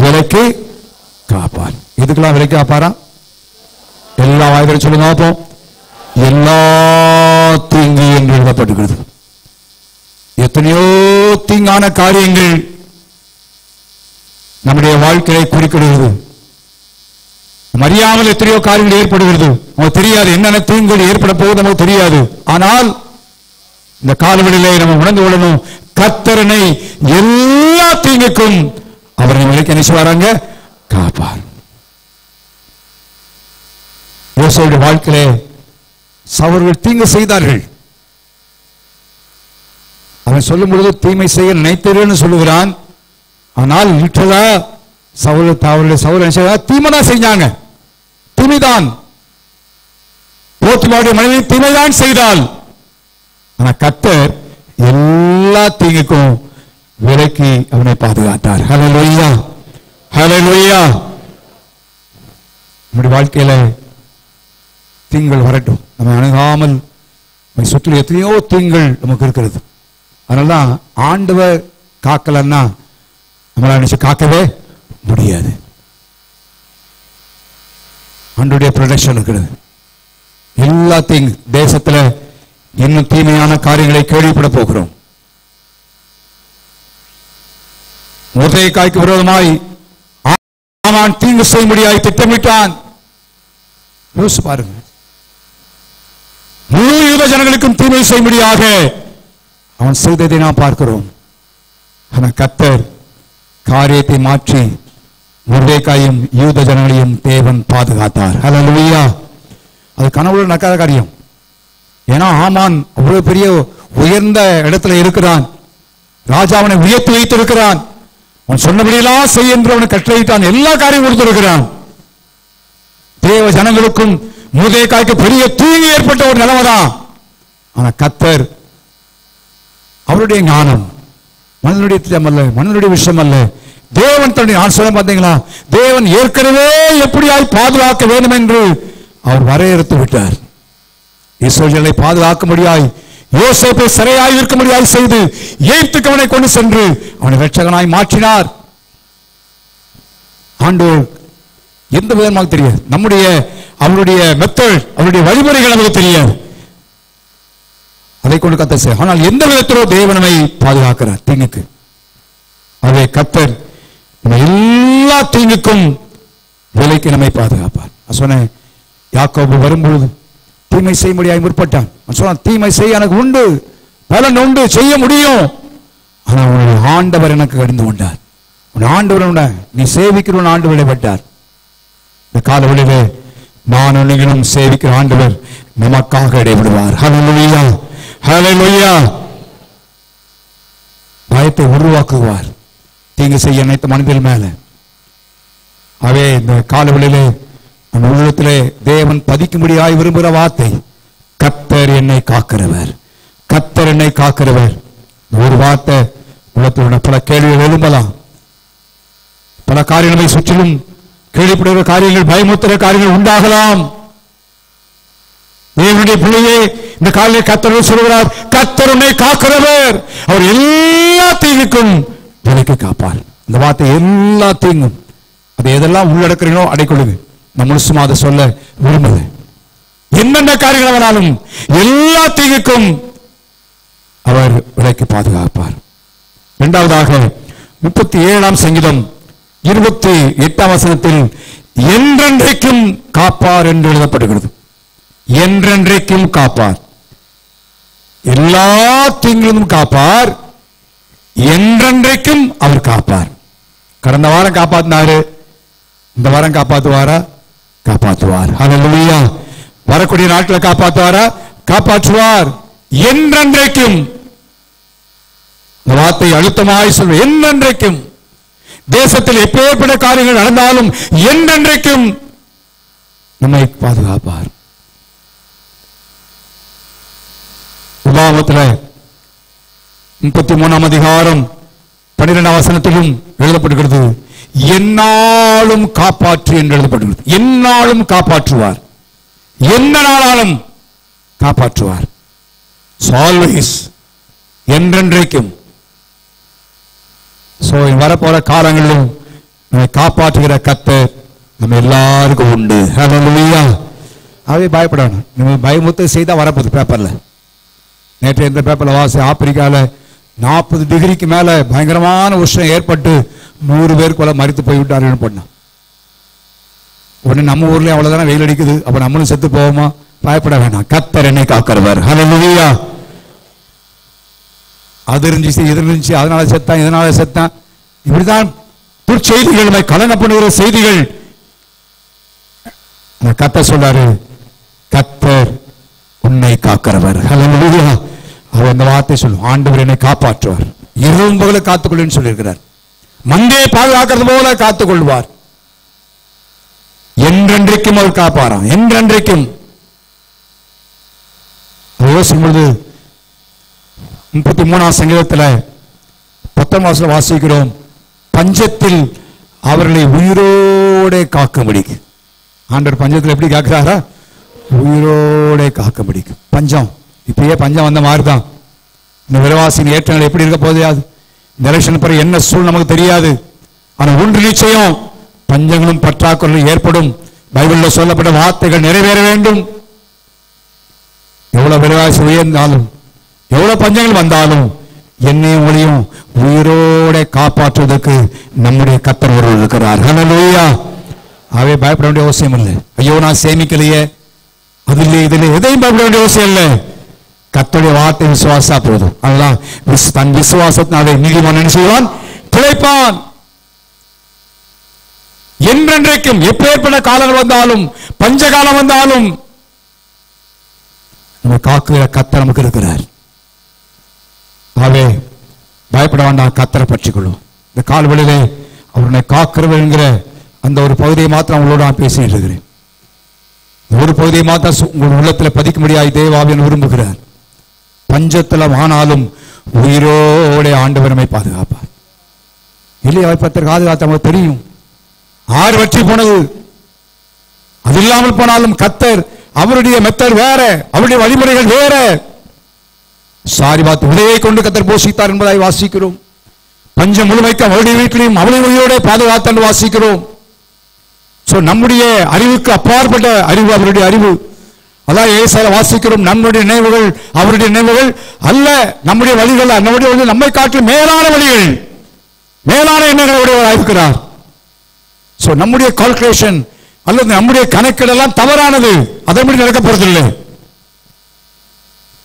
விலக்கி காப்பார். எதுக்கெல்லாம் விலக்கி காப்பாரா? எல்லா வாய்களும் சொல்லுங்க பார்ப்போம். எல்லா தீங்கு என்று எழுதப்பட்டிருக்கிறது. எத்தனையோ தீங்கான காரியங்கள் நம்முடைய வாழ்க்கையை குறிக்கிறது. அறியாமல் எத்தனையோ காரியங்கள் ஏற்படுகிறது. நமக்கு தெரியாது என்னென்ன தீங்குகள் ஏற்பட போகுது, நமக்கு தெரியாது. ஆனால் இந்த காலவெளியிலே நம்ம உணர்ந்து கொள்ளணும், கர்த்தரனை எல்லா தீங்குக்கும் அவர் நம்மளுக்கு என்ன செய்வாராங்க, காப்பார். யோசேப்புடைய வாழ்க்கையிலே அவர்கள் தீங்கு செய்தார்கள். அவன் சொல்லும் பொழுது தீமை செய்ய நினைத்தீர்கள் சொல்லுகிறான். ஆனால் சவுல் தீமைதான் செஞ்சாங்க, தீமைதான். போத்திபாருடைய மனைவி தீமைதான் செய்தால், ஆனா கர்த்தர் எல்லா தீங்குக்கும் விலக்கி அவனை பாதுகாத்தார். ஹல்லேலூயா, ஹல்லேலூயா. நம்முடைய வாழ்க்கையில தீங்கள் வரட்டும், நம்ம அணுகாமல் சுற்றி எத்தனையோ தீங்கள் நமக்கு இருக்கிறது. அதனால்தான் ஆண்டவர் காக்கலன்னா நம்மளால நினைச்சு காக்கவே முடியாது. ஆண்டவருடைய ப்ரொடெக்ஷன் இருக்கிறது. எல்லா தீங்கு தேசத்துல இன்னும் தீமையான காரியங்களை கேள்விப்பட போகிறோம். மொர்தெகாய்க்கு விரோதமாய் ஆமான் தீங்கு செய்யும்படியாய் திட்டமிட்டான். யோசிச்சு பாருங்க, முழு யூத ஜனங்களுக்கும் தீமை செய்யும்படியாக அவன் செய்ததை நாம் பார்க்கிறோம். ஆனால் கர்த்தர் காரியத்தை மாற்றி மொர்தெகாயையும் யூத ஜனங்களையும் தேவன் பாதுகாத்தார். ஹல்லேலூயா. அது கனவுல நடக்காத காரியம். ஏன்னா ஆமான் அவ்வளவு பெரிய உயர்ந்த இடத்துல இருக்கிறான். ராஜா அவனை உயர்த்தி வைத்திருக்கிறான். அவன் சொன்னபடியெல்லாம் செய் என்று அவனை கட்டளையிட்டான். எல்லா காரியம் கொடுத்திருக்கிறான். தேவ ஜனங்களுக்கும் மொர்தெகாய்க்கு பெரிய தீங்கு ஏற்பட்ட ஒரு நிலைமைதான். ஆனா கர்த்தர் அவருடைய ஞானம் மனிதனுடைய திட்டம் அல்ல, மனிதனுடைய விஷயம் அல்ல. தேவன் தன்னுடைய நான் சொல்ல பார்த்தீங்களா, தேவன் ஏற்கனவே எப்படியாய் பாதுகாக்க வேண்டும் என்று அவர் வரையறுத்து விட்டார். இஸ்ரவேலை பாதுகாக்க முடியாய், யோசேப்பை சிறையாய் இருக்க முடியாய் செய்து எகிப்துக்கு அவனை கொண்டு சென்று அவனை இரட்சகனாய் மாற்றினார். ஆண்டவர் எந்த விதமாக தெரியாது. அவருடைய மெத்தட், அவருடைய வழிமுறைகள் நமக்கு தெரியாது. அதை கொண்டு கர்த்தர் செய்ய, ஆனால் எந்த விதத்திலோ தேவனை பாதுகாக்கிறார் தீங்குக்கு. அதே கர்த்தர் எல்லா தீங்குக்கும் விலைக்கு நம்மை பாதுகாப்பார். சொன்னேன், யாக்கோபு வரும்பொழுது தீமை செய்ய முடியாது முற்பட்டான். சொன்னான், தீமை செய்ய எனக்கு உண்டு, பலன் உண்டு, செய்ய முடியும். ஆனால் உன்னுடைய ஆண்டவர் எனக்கு கடிந்து கொண்டார். உன் ஆண்டவர் நீ சேவிக்கிற உன் ஆண்டு விளைப்பட்டார். இந்த காலவெளியிலே நான் நீங்களும் சேவிக்கிற ஆண்டவர் நமக்காக இடைவிடுவார். ஹல்லேலூயா, ஹல்லேலூயா. பயத்தை உருவாக்குவார் தீங்கு செய்ய நினைத்த மனிதர்கள் மேல. அவே இந்த காலவெளியிலே அந்த உள்ளத்திலே தேவன் பதிக்கும்படியாய் விரும்புகிற வார்த்தை, கர்த்தர் என்னை காக்கிறவர், கர்த்தர் என்னை காக்கிறவர். ஒரு வார்த்தை உள்ளத்தோட பல கேள்விகள் எழும்பலாம். பல காரியங்களை சுற்றிலும் கேள்விப்படுகிற காரியங்கள், பயமுறுத்துகிற காரியங்கள் உண்டாகலாம். தேவனுடைய பிள்ளையே, இந்த காலையில் கர்த்தர் சொல்கிறார், கர்த்தர் உன்னை காக்கிறவர், அவர் எல்லா தீங்குக்கும் விலக்கி காப்பார். இந்த வார்த்தை எல்லா தீங்கும், அதை எதெல்லாம் உள்ளடக்கிறீங்களோ அடைக்கொள்ளுங்க. நான் முழுசுமா அதை சொல்ல விரும்புது. என்னென்ன காரியங்கள் ஆனாலும் எல்லா தீங்குக்கும் அவர் விலக்கி பாதுகாப்பார். இரண்டாவதாக 37ஆம் சங்கீதம் 28ஆம் வசனத்தில் என்றென்றைக்கும் காப்பார் என்று எழுதப்படுகிறது. என்றென்றைக்கும் காப்பார், எல்லா தீங்கிலும் காப்பார், என்றென்றைக்கும் அவர் காப்பார். கடந்த வாரம் காப்பாத்தினாரு, இந்த வாரம் காப்பாற்றுவாரா? காப்பாற்றுவார். ஹல்லேலூயா. வரக்கூடிய நாட்களில் காப்பாற்றுவாரா? காப்பாற்றுவார். என்றென்றைக்கும். இந்த வார்த்தை அழுத்தமாய் சொல்ற, என்றென்றைக்கும். தேசத்தில் எப்பேற்பட்ட காரியங்கள் நடந்தாலும் என்றென்றைக்கும் நம்மை பாதுகாப்பார். உபாகமத்தில் 33ஆம் அதிகாரம் 12ஆம் வசனத்திலும் எழுதப்படுகிறது, என்னாலும் காப்பாற்று என்று எழுதப்படுகிறது. என்னாலும் காப்பாற்றுவார், எந்த நாளாலும் காப்பாற்றுவார். ஆல்வேஸ், என்றென்றைக்கும். வரப்போற காலங்களிலும் நம்மை காப்பாற்றுகிற கர்த்தர் நம்ம எல்லாருக்கும் உண்டு. ஹல்லேலூயா. அவை பயப்படணும். நம்ம பயமுத்து செய்தா வரப்போகுது பேப்பர்ல. நேற்று எந்த பேப்பர்ல வாசி, ஆப்பிரிக்காவில் 40 டிகிரிக்கு மேல பயங்கரமான உஷ்ணம் ஏற்பட்டு 100 பேர் கொலை மரித்து போய்விட்டார்கள் பண்ண உடனே நம்ம ஊர்லயும் அவ்வளவுதானே வெயில் அடிக்குது, அப்ப நம்மளும் செத்து போவோமா? பயப்பட வேணாம், கர்த்தர் என்னை காக்கிறவர். ஹல்லேலூயா. அது இருந்துச்சு, இது இருந்துச்சு, அதனால செத்தான், இதனால செத்தான், இப்படிதான் செய்திகள், கலனப்படுகிற செய்திகள். கர்த்தர் சொல்றாரு, கர்த்தர் உன்னை காக்கிறவர். ஹல்லேலூயா. அவர் அந்த வார்த்தை சொல்லும், ஆண்டவர் என்னை காப்பாற்றுவார், இரவும் பகலை காத்துக்கொள்ளுன்னு சொல்லியிருக்கிறார். மந்தையை பாதுகாக்கிறது போல காத்துக்கொள்வார். என்றென்றைக்கும் அவர் காப்பாராம், என்றென்றைக்கும். யோசிக்கும் பொழுது 33ஆம் சங்கீதத்தில் 19 வாசிக்கிறோம், பஞ்சத்தில் அவர்களை உயிரோட காக்கும்படி. ஆண்டவர் பஞ்சத்தில் எப்படி காக்கிறாரா? உயிரோட காக்கும்படி. பஞ்சம் இப்பயே பஞ்சம் வந்த மாதிரி தான். இந்த விலைவாசியின் ஏற்றங்கள் எப்படி இருக்க போதையாது, இந்த எலெக்ஷன் பிறகு என்ன சூழ் நமக்கு தெரியாது. ஆனால் ஒன்று நிச்சயம், பஞ்சங்களும் பற்றாக்குறையும் ஏற்படும். பைபிளில் சொல்லப்பட்ட வார்த்தைகள் நிறைவேற வேண்டும். எவ்வளவு விலைவாசி உயர்ந்தாலும், எவ்வளவு பஞ்சங்கள் வந்தாலும், என்னையும் உங்களையும் உயிரோட காப்பாற்றுவதற்கு நம்முடைய கர்த்தர் ஒருவர் இருக்கிறார். ஹல்லேலூயா. அவை பயப்பட வேண்டிய அவசியம் இல்லை. ஐயோ நான் சேமிக்கலையே, அதில் இதில் எதையும் பயப்பட வேண்டிய அவசியம் இல்லை. கர்த்தருடைய வார்த்தை விசுவாசா போதும். அதெல்லாம் தன் விசுவாசத்தினாலே நீதிமான் என்ன செய்வான்? பிழைப்பான். என்றென்றைக்கும் எப்பேற்பட்ட காலங்கள் வந்தாலும், பஞ்ச காலம் வந்தாலும், நம்ம காக்குகிற கர்த்தர் நமக்கு இருக்கிறார். ஆகவே பயப்பட வேண்டாம், கர்த்தரை பற்றிக்கொள்ளும். இந்த கால்வெளியிலே அவருடைய காக்கிறவர் என்கிற அந்த ஒரு பகுதியை மாத்திரம் அவங்களோட நான் பேசிட்டு இருக்கிறேன். ஒரு பகுதியை மாத்திரம் உங்கள் உள்ளத்தில் பதிக்க முடியாது தேவாவியன் விரும்புகிறார். பஞ்சத்தில் ஆனாலும் உயிரோட ஆண்டவர் நம்மை பாதுகாப்பார். இல்லையா? பத்திர பாதுகாத்த நமக்கு தெரியும். ஆறு வற்றி போனது, அது இல்லாமல் போனாலும் கர்த்தர் அவருடைய மெத்தட் வேற, அவருடைய வழிமுறைகள் வேற. சாரி பார்த்து உதவியை கொண்டு கர்த்தர் போஷித்தார் என்பதாய் வாசிக்கிறோம். பஞ்சம் முழுமைக்கு அவருடைய வீட்டிலையும் அவருடைய உயிரோட பாதுகாத்து வாசிக்கிறோம். நம்முடைய அறிவுக்கு அப்பாற்பட்ட அறிவு அவருடைய அறிவு. அதான் ஏசாயா வாசிக்கிறோம், நம்முடைய நினைவுகள் அவருடைய நினைவுகள் அல்ல, நம்முடைய வழிகள் நம்முடைய வழிகள் நம்மை காட்டிலும் மேலான வழிகள், மேலான எண்ணங்களை உடையவராக இருக்கிறார். நம்முடைய கால்குலேஷன் அல்லது நம்முடைய கணக்கெல்லாம் தவறானது, அதன்படி நடக்க போறதில்லை.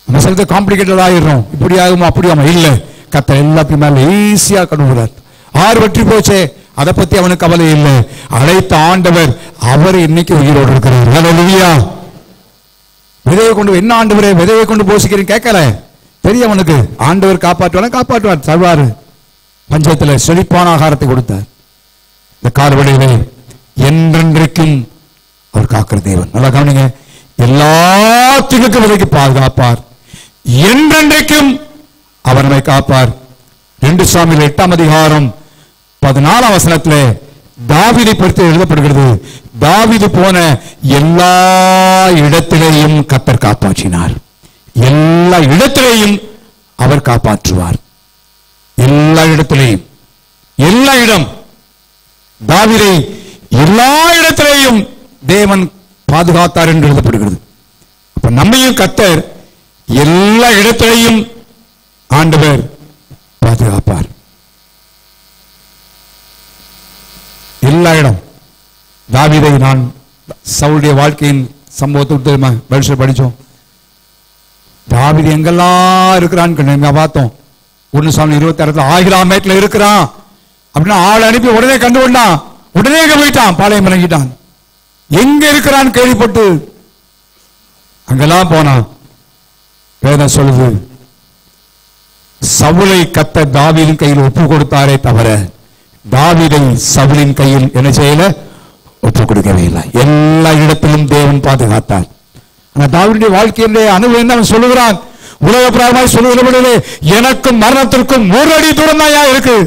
நம்ம சிலது காம்ப்ளிகேட்டட் ஆயிடுறோம், இப்படி ஆகுமா அப்படி ஆகுமா, இல்லை. கர்த்தர் எல்லாத்தையும் மேல ஈஸியா கண்டுகிறார். ஆறு வெற்றி போச்சே, அதை பத்தி அவனுக்கு கவலை இல்லை. அழைத்த ஆண்டவர் அவர் இன்னைக்கு உயிரோடு இருக்கிறார். ஹல்லேலூயா. விதையை கொண்டு என்ன ஆண்டவரே விதையை கொண்டு போஷிக்கிறேன் கேட்கல, தெரியும் அவனுக்கு. ஆண்டவர் காப்பாற்றுவார், காப்பாற்றுவார், தருவாரு. பஞ்சத்தில் செழிப்பான ஆகாரத்தை கொடுத்தார். இந்த கால்வழியிலே என்றென்றைக்கும் அவர் காக்கிற தேவன். நல்லா கவனிங்க, எல்லா திக்குக்கும் விலைக்கு பாதுகாப்பார், என்றென்றைக்கும் அவர் நம்மை காப்பார். 2 சாமுவேல் 8ஆம் அதிகாரம் 14ஆம் வசனத்திலே தாவீதை பற்றி எழுதப்படுகிறது. தாவீது போன எல்லா இடத்திலேயும் கர்த்தர் காப்பாற்றினார். எல்லா இடத்திலேயும் அவர் காப்பாற்றுவார். எல்லா இடத்திலேயும், எல்லா இடம், தாவீதை எல்லா இடத்திலேயும் தேவன் பாதுகாத்தார் என்று எழுதப்படுகிறது. அப்ப நம்மையும் கர்த்தர் எல்லா இடத்திலேயும் ஆண்டவர் பாதுகாப்பார். எல்லா இடம். தாவீதை நான் சவுலுடைய வாழ்க்கையின் சம்பவத்தை பரிசு படிச்சோம். தாவீது எங்கெல்லாம் இருக்கிறான்னு பார்த்தோம். 1 சாமுவேல் 26 ஆகிலாமேட்ல இருக்கிறான் அப்படின்னா ஆள் அனுப்பி உடனே கண்டுகொண்டான். உடனே போயிட்டான், பாளையம் இறங்கிட்டான். எங்க இருக்கிறான் கேள்விப்பட்டு அங்கெல்லாம் போனான். வேதம் சொல்லுது, சவுலை கர்த்தர் தாவீதின் கையில் ஒப்பு கொடுத்தாரே தவிர தாவீதை சவுலின் கையில் என்ன செய்யல, ஒப்பு கொடுக்கவே இல்லை. எல்லா இடத்திலும் தேவன் பாதுகாத்தார். ஆனா தாவீதுடைய வாழ்க்கையினுடைய அனுபவம் என்ன அவன் சொல்லுகிறான், உலக பிரகாரமாய் சொல்லுகிறபடியே எனக்கும் மரணத்திற்கும் 1 அடி தூரம் தான் இருக்கு.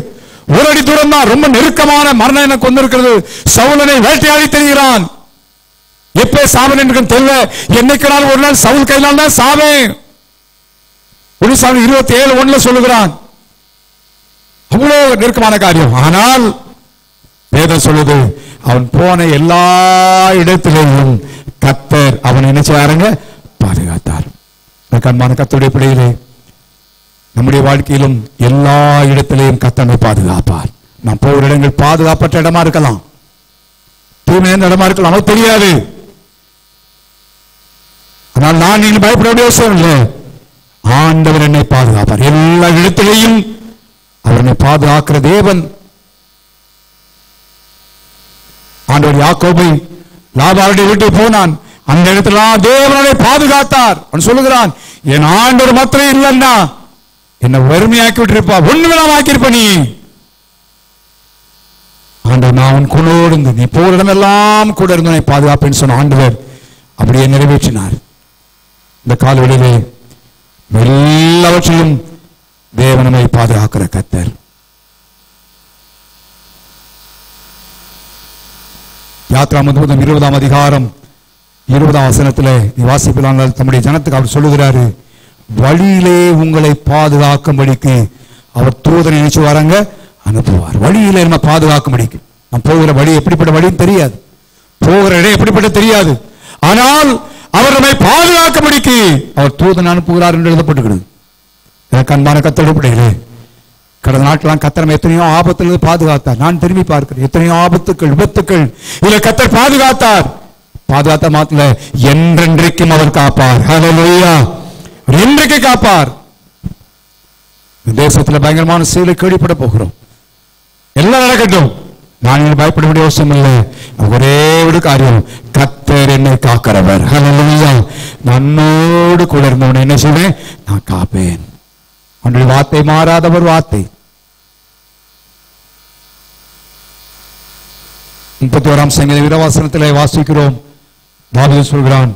1 அடி தூரம் தான், ரொம்ப நெருக்கமான மரணம் எனக்கு கொண்டிருக்கிறது. சவுலனை வேட்டையாடி தெரிகிறான். எப்ப சாவன் என்று தெரியல. என்னைக்கு நாள் ஒரு நாள் சவுல் கையினால் தான் சாவேன். 1 சாமுவேல் 27:1 சொல்லுகிறான். அவ்வளவு நெருக்கமான காரியம். ஆனால் வேதம் சொல்லுது, அவன் போன எல்லா இடத்திலேயும் கர்த்தர் அவன் என்ன செய்யாருங்க, பாதுகாத்தார். கண்மான கர்த்தருடைய பிள்ளைகளே, நம்முடைய வாழ்க்கையிலும் எல்லா இடத்திலேயும் கர்த்தரை பாதுகாப்பார். நாம் போகிற இடங்கள் பாதுகாப்பற்ற இடமா இருக்கலாம், தூய்மையான இடமா இருக்கலாம், நமக்கு தெரியாது. ஆனால் நான் நீங்கள் பயப்பட வேண்டிய அவசியம் இல்லை. ஆண்டவர் என்னை பாதுகாப்பார். எல்லா இடத்திலேயும் அவனை பாதுகாக்கிற தேவன். ஆண்டவர் யாக்கோபை லாபானுடைய வீட்டுக்கு போனான். அந்த இடத்துல தேவனை பாதுகாத்தார். அவன் சொல்லுகிறான், என் ஆண்டவர் மாத்திரம் இல்லைன்னா என்ன வறுமையாக்கி விட்டிருப்பா, ஒண்ணுமே ஆக்கியிருப்ப நீ. ஆண்டவர் நான் உன் கூட இருந்து நீ போற இடமெல்லாம் கூட இருந்து பாதுகாப்பேன்னு சொன்ன ஆண்டவர் அப்படியே நிறைவேற்றினார். இந்த காலவெளியிலே எல்லாவற்றையும் தேவனமை பாதுகாக்கிற கர்த்தர். யாத்ரா 20ஆம் அதிகாரம் 20ஆம் வசனத்திலே வாசிப்பிலான தம்முடைய ஜனத்துக்கு அவர் சொல்லுகிறாரு, வழியிலே உங்களை பாதுகாக்கும்படிக்கு அவர் தூதனை நினைச்சு வராங்க அனுப்புவார். வழியிலே நம்ம பாதுகாக்கும்படிக்கு. நம்ம போகிற வழி எப்படிப்பட்ட வழின்னு தெரியாது, போகிற இடம் எப்படிப்பட்ட தெரியாது. ஆனால் அவர் நம்மை பாதுகாக்கும்படிக்கு அவர் தூதன் அனுப்புகிறார் என்று எழுதப்பட்டிருக்கிறது. அன்பான கர்த்தருடைய பிள்ளைகளே, கடந்த நாட்களாம் கர்த்தர் எத்தனையோ ஆபத்திலிருந்து பாதுகாத்தார். நான் திரும்பி பார்க்கிறேன், எத்தனையோ ஆபத்துக்கள், விபத்துக்கள் இதுல கர்த்தர் பாதுகாத்தார். பாதுகாத்த மாத்திர என்றென்றைக்கும் அவர் காப்பார். ஹல்லேலூயா, என்றைக்கு காப்பார். தேசத்தில் பயங்கரமான செயலை கேள்விப்பட போகிறோம். எல்லாம் நடக்கட்டும், நான் பயப்பட வேண்டிய அவசியம் இல்லை. ஒரே ஒரு காரியம், கர்த்தர் என்னை காக்கிறவர். ஹல்லேலூயா, நன்னோடு கூட இருந்தவனை என்ன செய்வேன், நான் காப்பேன். அவனுடைய வார்த்தை மாறாதவர் வார்த்தை. 31ஆம் சங்கீத 2 வசனத்திலே வாசிக்கிறோம். தாவீது சொல்கிறான்,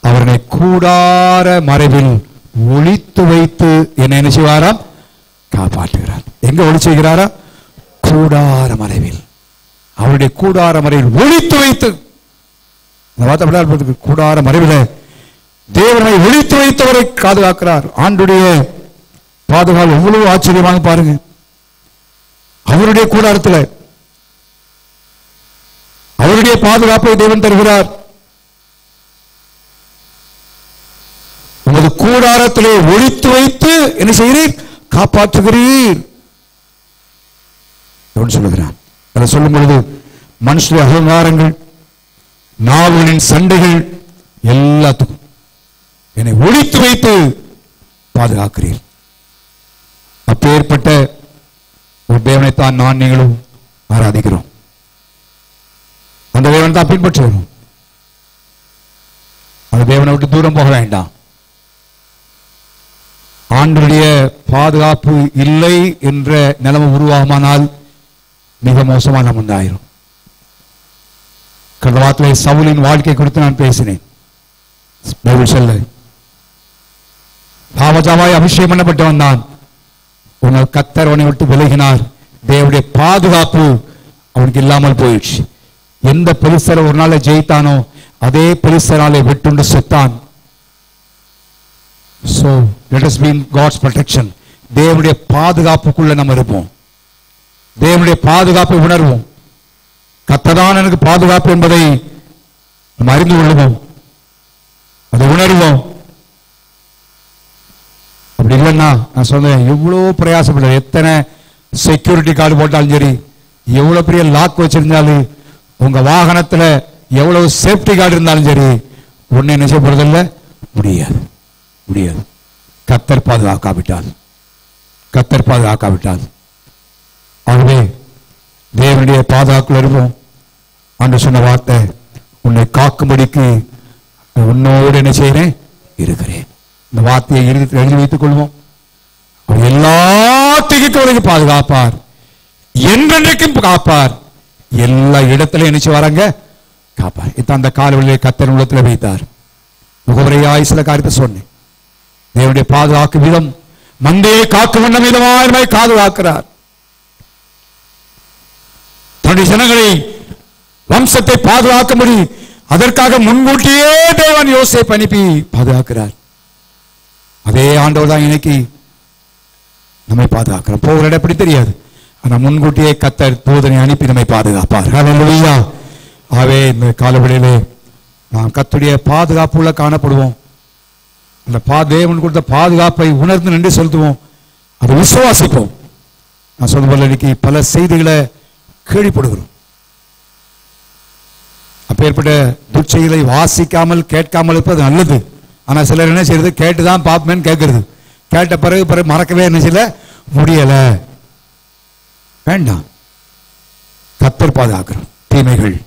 அவரை கூடார மறைவில் ஒளித்து வைத்து என்ன செய்வாராம், காப்பாற்றுகிறார். எங்க ஒளிச்சு வைக்கிறாரா, கூடார மறைவில். அவருடைய கூடார மறைவில் ஒளித்து வைத்து, கூடார மறைவில் தேவனை ஒளித்து வைத்தவரை பாதுகாக்கிறார். ஆண்டுடைய பாதுகாப்பு எவ்வளவு ஆச்சரியமாக பாருங்க. அவருடைய கூடாரத்தில் அவருடைய பாதுகாப்பை தேவன் தருகிறார். உமது கூடாரத்திலே ஒளித்து வைத்து என்ன செய்கிறீர், காப்பாற்றுகிறீர் சொல்லுகிறான். அதை சொல்லும் பொழுது மனுஷருடைய அகங்காரங்கள், நாவுகளின் சண்டைகள் எல்லாத்துக்கும் என்னை ஒளித்து வைத்து பாதுகாக்கிறீர். அப்பேற்பட்ட ஒரு தேவனைத்தான் நான் நீங்களும் ஆராதிக்கிறோம். அந்த தேவன் தான் பின்பற்றுகிறோம். அந்த தேவனை விட்டு தூரம் போக வேண்டாம். ஆண்டவருடைய பாதுகாப்பு இல்லை என்ற நிலைமை உருவாகுமானால் மிக மோசமான முன்னாயிரும். கடந்த வாரத்திலே சவுலின் வாழ்க்கை குறித்து நான் பேசினேன். பைபிள் சொல்ல ராஜாவாய் அபிஷேகம் பண்ணப்பட்டவன் தான். உங்கள் கர்த்தர் அவனை விட்டு விலகினார். தேவனுடைய பாதுகாப்பு அவனுக்கு இல்லாமல் போயிடுச்சு. எந்த பெலிஸ்தரை ஒரு நாளை ஜெயித்தானோ அதே பெலிஸ்தராலே வெட்டுண்டு செத்தான். So let us be in God's protection. தேவனுடைய பாதுகாப்புக்குள்ள நம்ம இருப்போம். தேவனுடைய பாதுகாப்பை உணர்வோம். கர்த்தர்தான் எனக்கு பாதுகாப்பு என்பதை நம்ம அறிந்து கொள்வோம், அதை உணர்வோம். அப்படி இல்லைன்னா நான் சொன்னேன், எவ்வளோ பிரயாசப்பட, எத்தனை செக்யூரிட்டி கார்டு போட்டாலும் சரி, எவ்வளவு பெரிய லாக் வச்சிருந்தாலும், உங்க வாகனத்துல எவ்வளவு சேஃப்டி கார்டு இருந்தாலும் சரி, ஒன்னும் என்ன செய்யப்படுறதில்லை, முடியாது முடியாது. கர்த்தர் பாதுகாக்காவிட்டால், கர்த்தர் பாதுகாக்காவிட்டால். ஆகவே தேவனுடைய பாதுகாப்புல இருப்போம். ஆண்டு சொன்ன வார்த்தை, உன்னை காக்கும்படிக்கு உன்னோடு என்ன செய்கிறேன், இருக்கிறேன். இந்த வார்த்தையை எழுதி வைத்துக் கொள்வோம். அவர் எல்லாத்தையும் பாதுகாப்பார், என்றென்றைக்கும் காப்பார், எல்லா இடத்திலும் என்ன செய்வாராங்க, காப்பார். இதான் அந்த காலவெளியை கர்த்தர் உள்ளத்தில் வைத்தார். முகவரையாய் சில காரியத்தை சொன்னேன். தேவனுடைய பாதுகாக்கும் விதம், மந்தையை காக்கும் வண்ணம் விதமாய் பாதுகாக்கிறார். தன்னுடைய ஜனங்களை, வம்சத்தை பாதுகாக்கும்படி அதற்காக முன்கூட்டியே தேவன் யோசேப்பை அனுப்பி பாதுகாக்கிறார். அதே ஆண்டவர் தான் இன்னைக்கு நம்மை பாதுகாக்கிறார். போகிற இடம் எப்படி தெரியாது, ஆனா முன்கூட்டியே கர்த்தர் தூதனை அனுப்பி நம்மை பாதுகாப்பார். ஹல்லேலூயா. ஆகவே இந்த காலவெளியிலே நாம் கர்த்தருடைய பாதுகாப்புள்ள காணப்படுவோம். அந்த தேவன் கொடுத்த பாதுகாப்பை உணர்ந்து நன்றி செலுத்துவோம், அதை விசுவாசிப்போம். நான் சொல்ல போல இன்னைக்கு பல செய்திகளை கேள்விப்படுகிறோம். அப்பேற்பட்ட துச்சைகளை வாசிக்காமல் கேட்காமல் இருப்பது நல்லது. ஆனா சிலர் என்ன செய்யறது, கேட்டுதான் பார்ப்பேன்னு கேட்கறது, கேட்ட பிறகு மறக்கவே என்ன செய்யல முடியல. வேண்டாம், கர்த்தர் பாதுகாக்கிறோம். தீமைகள்,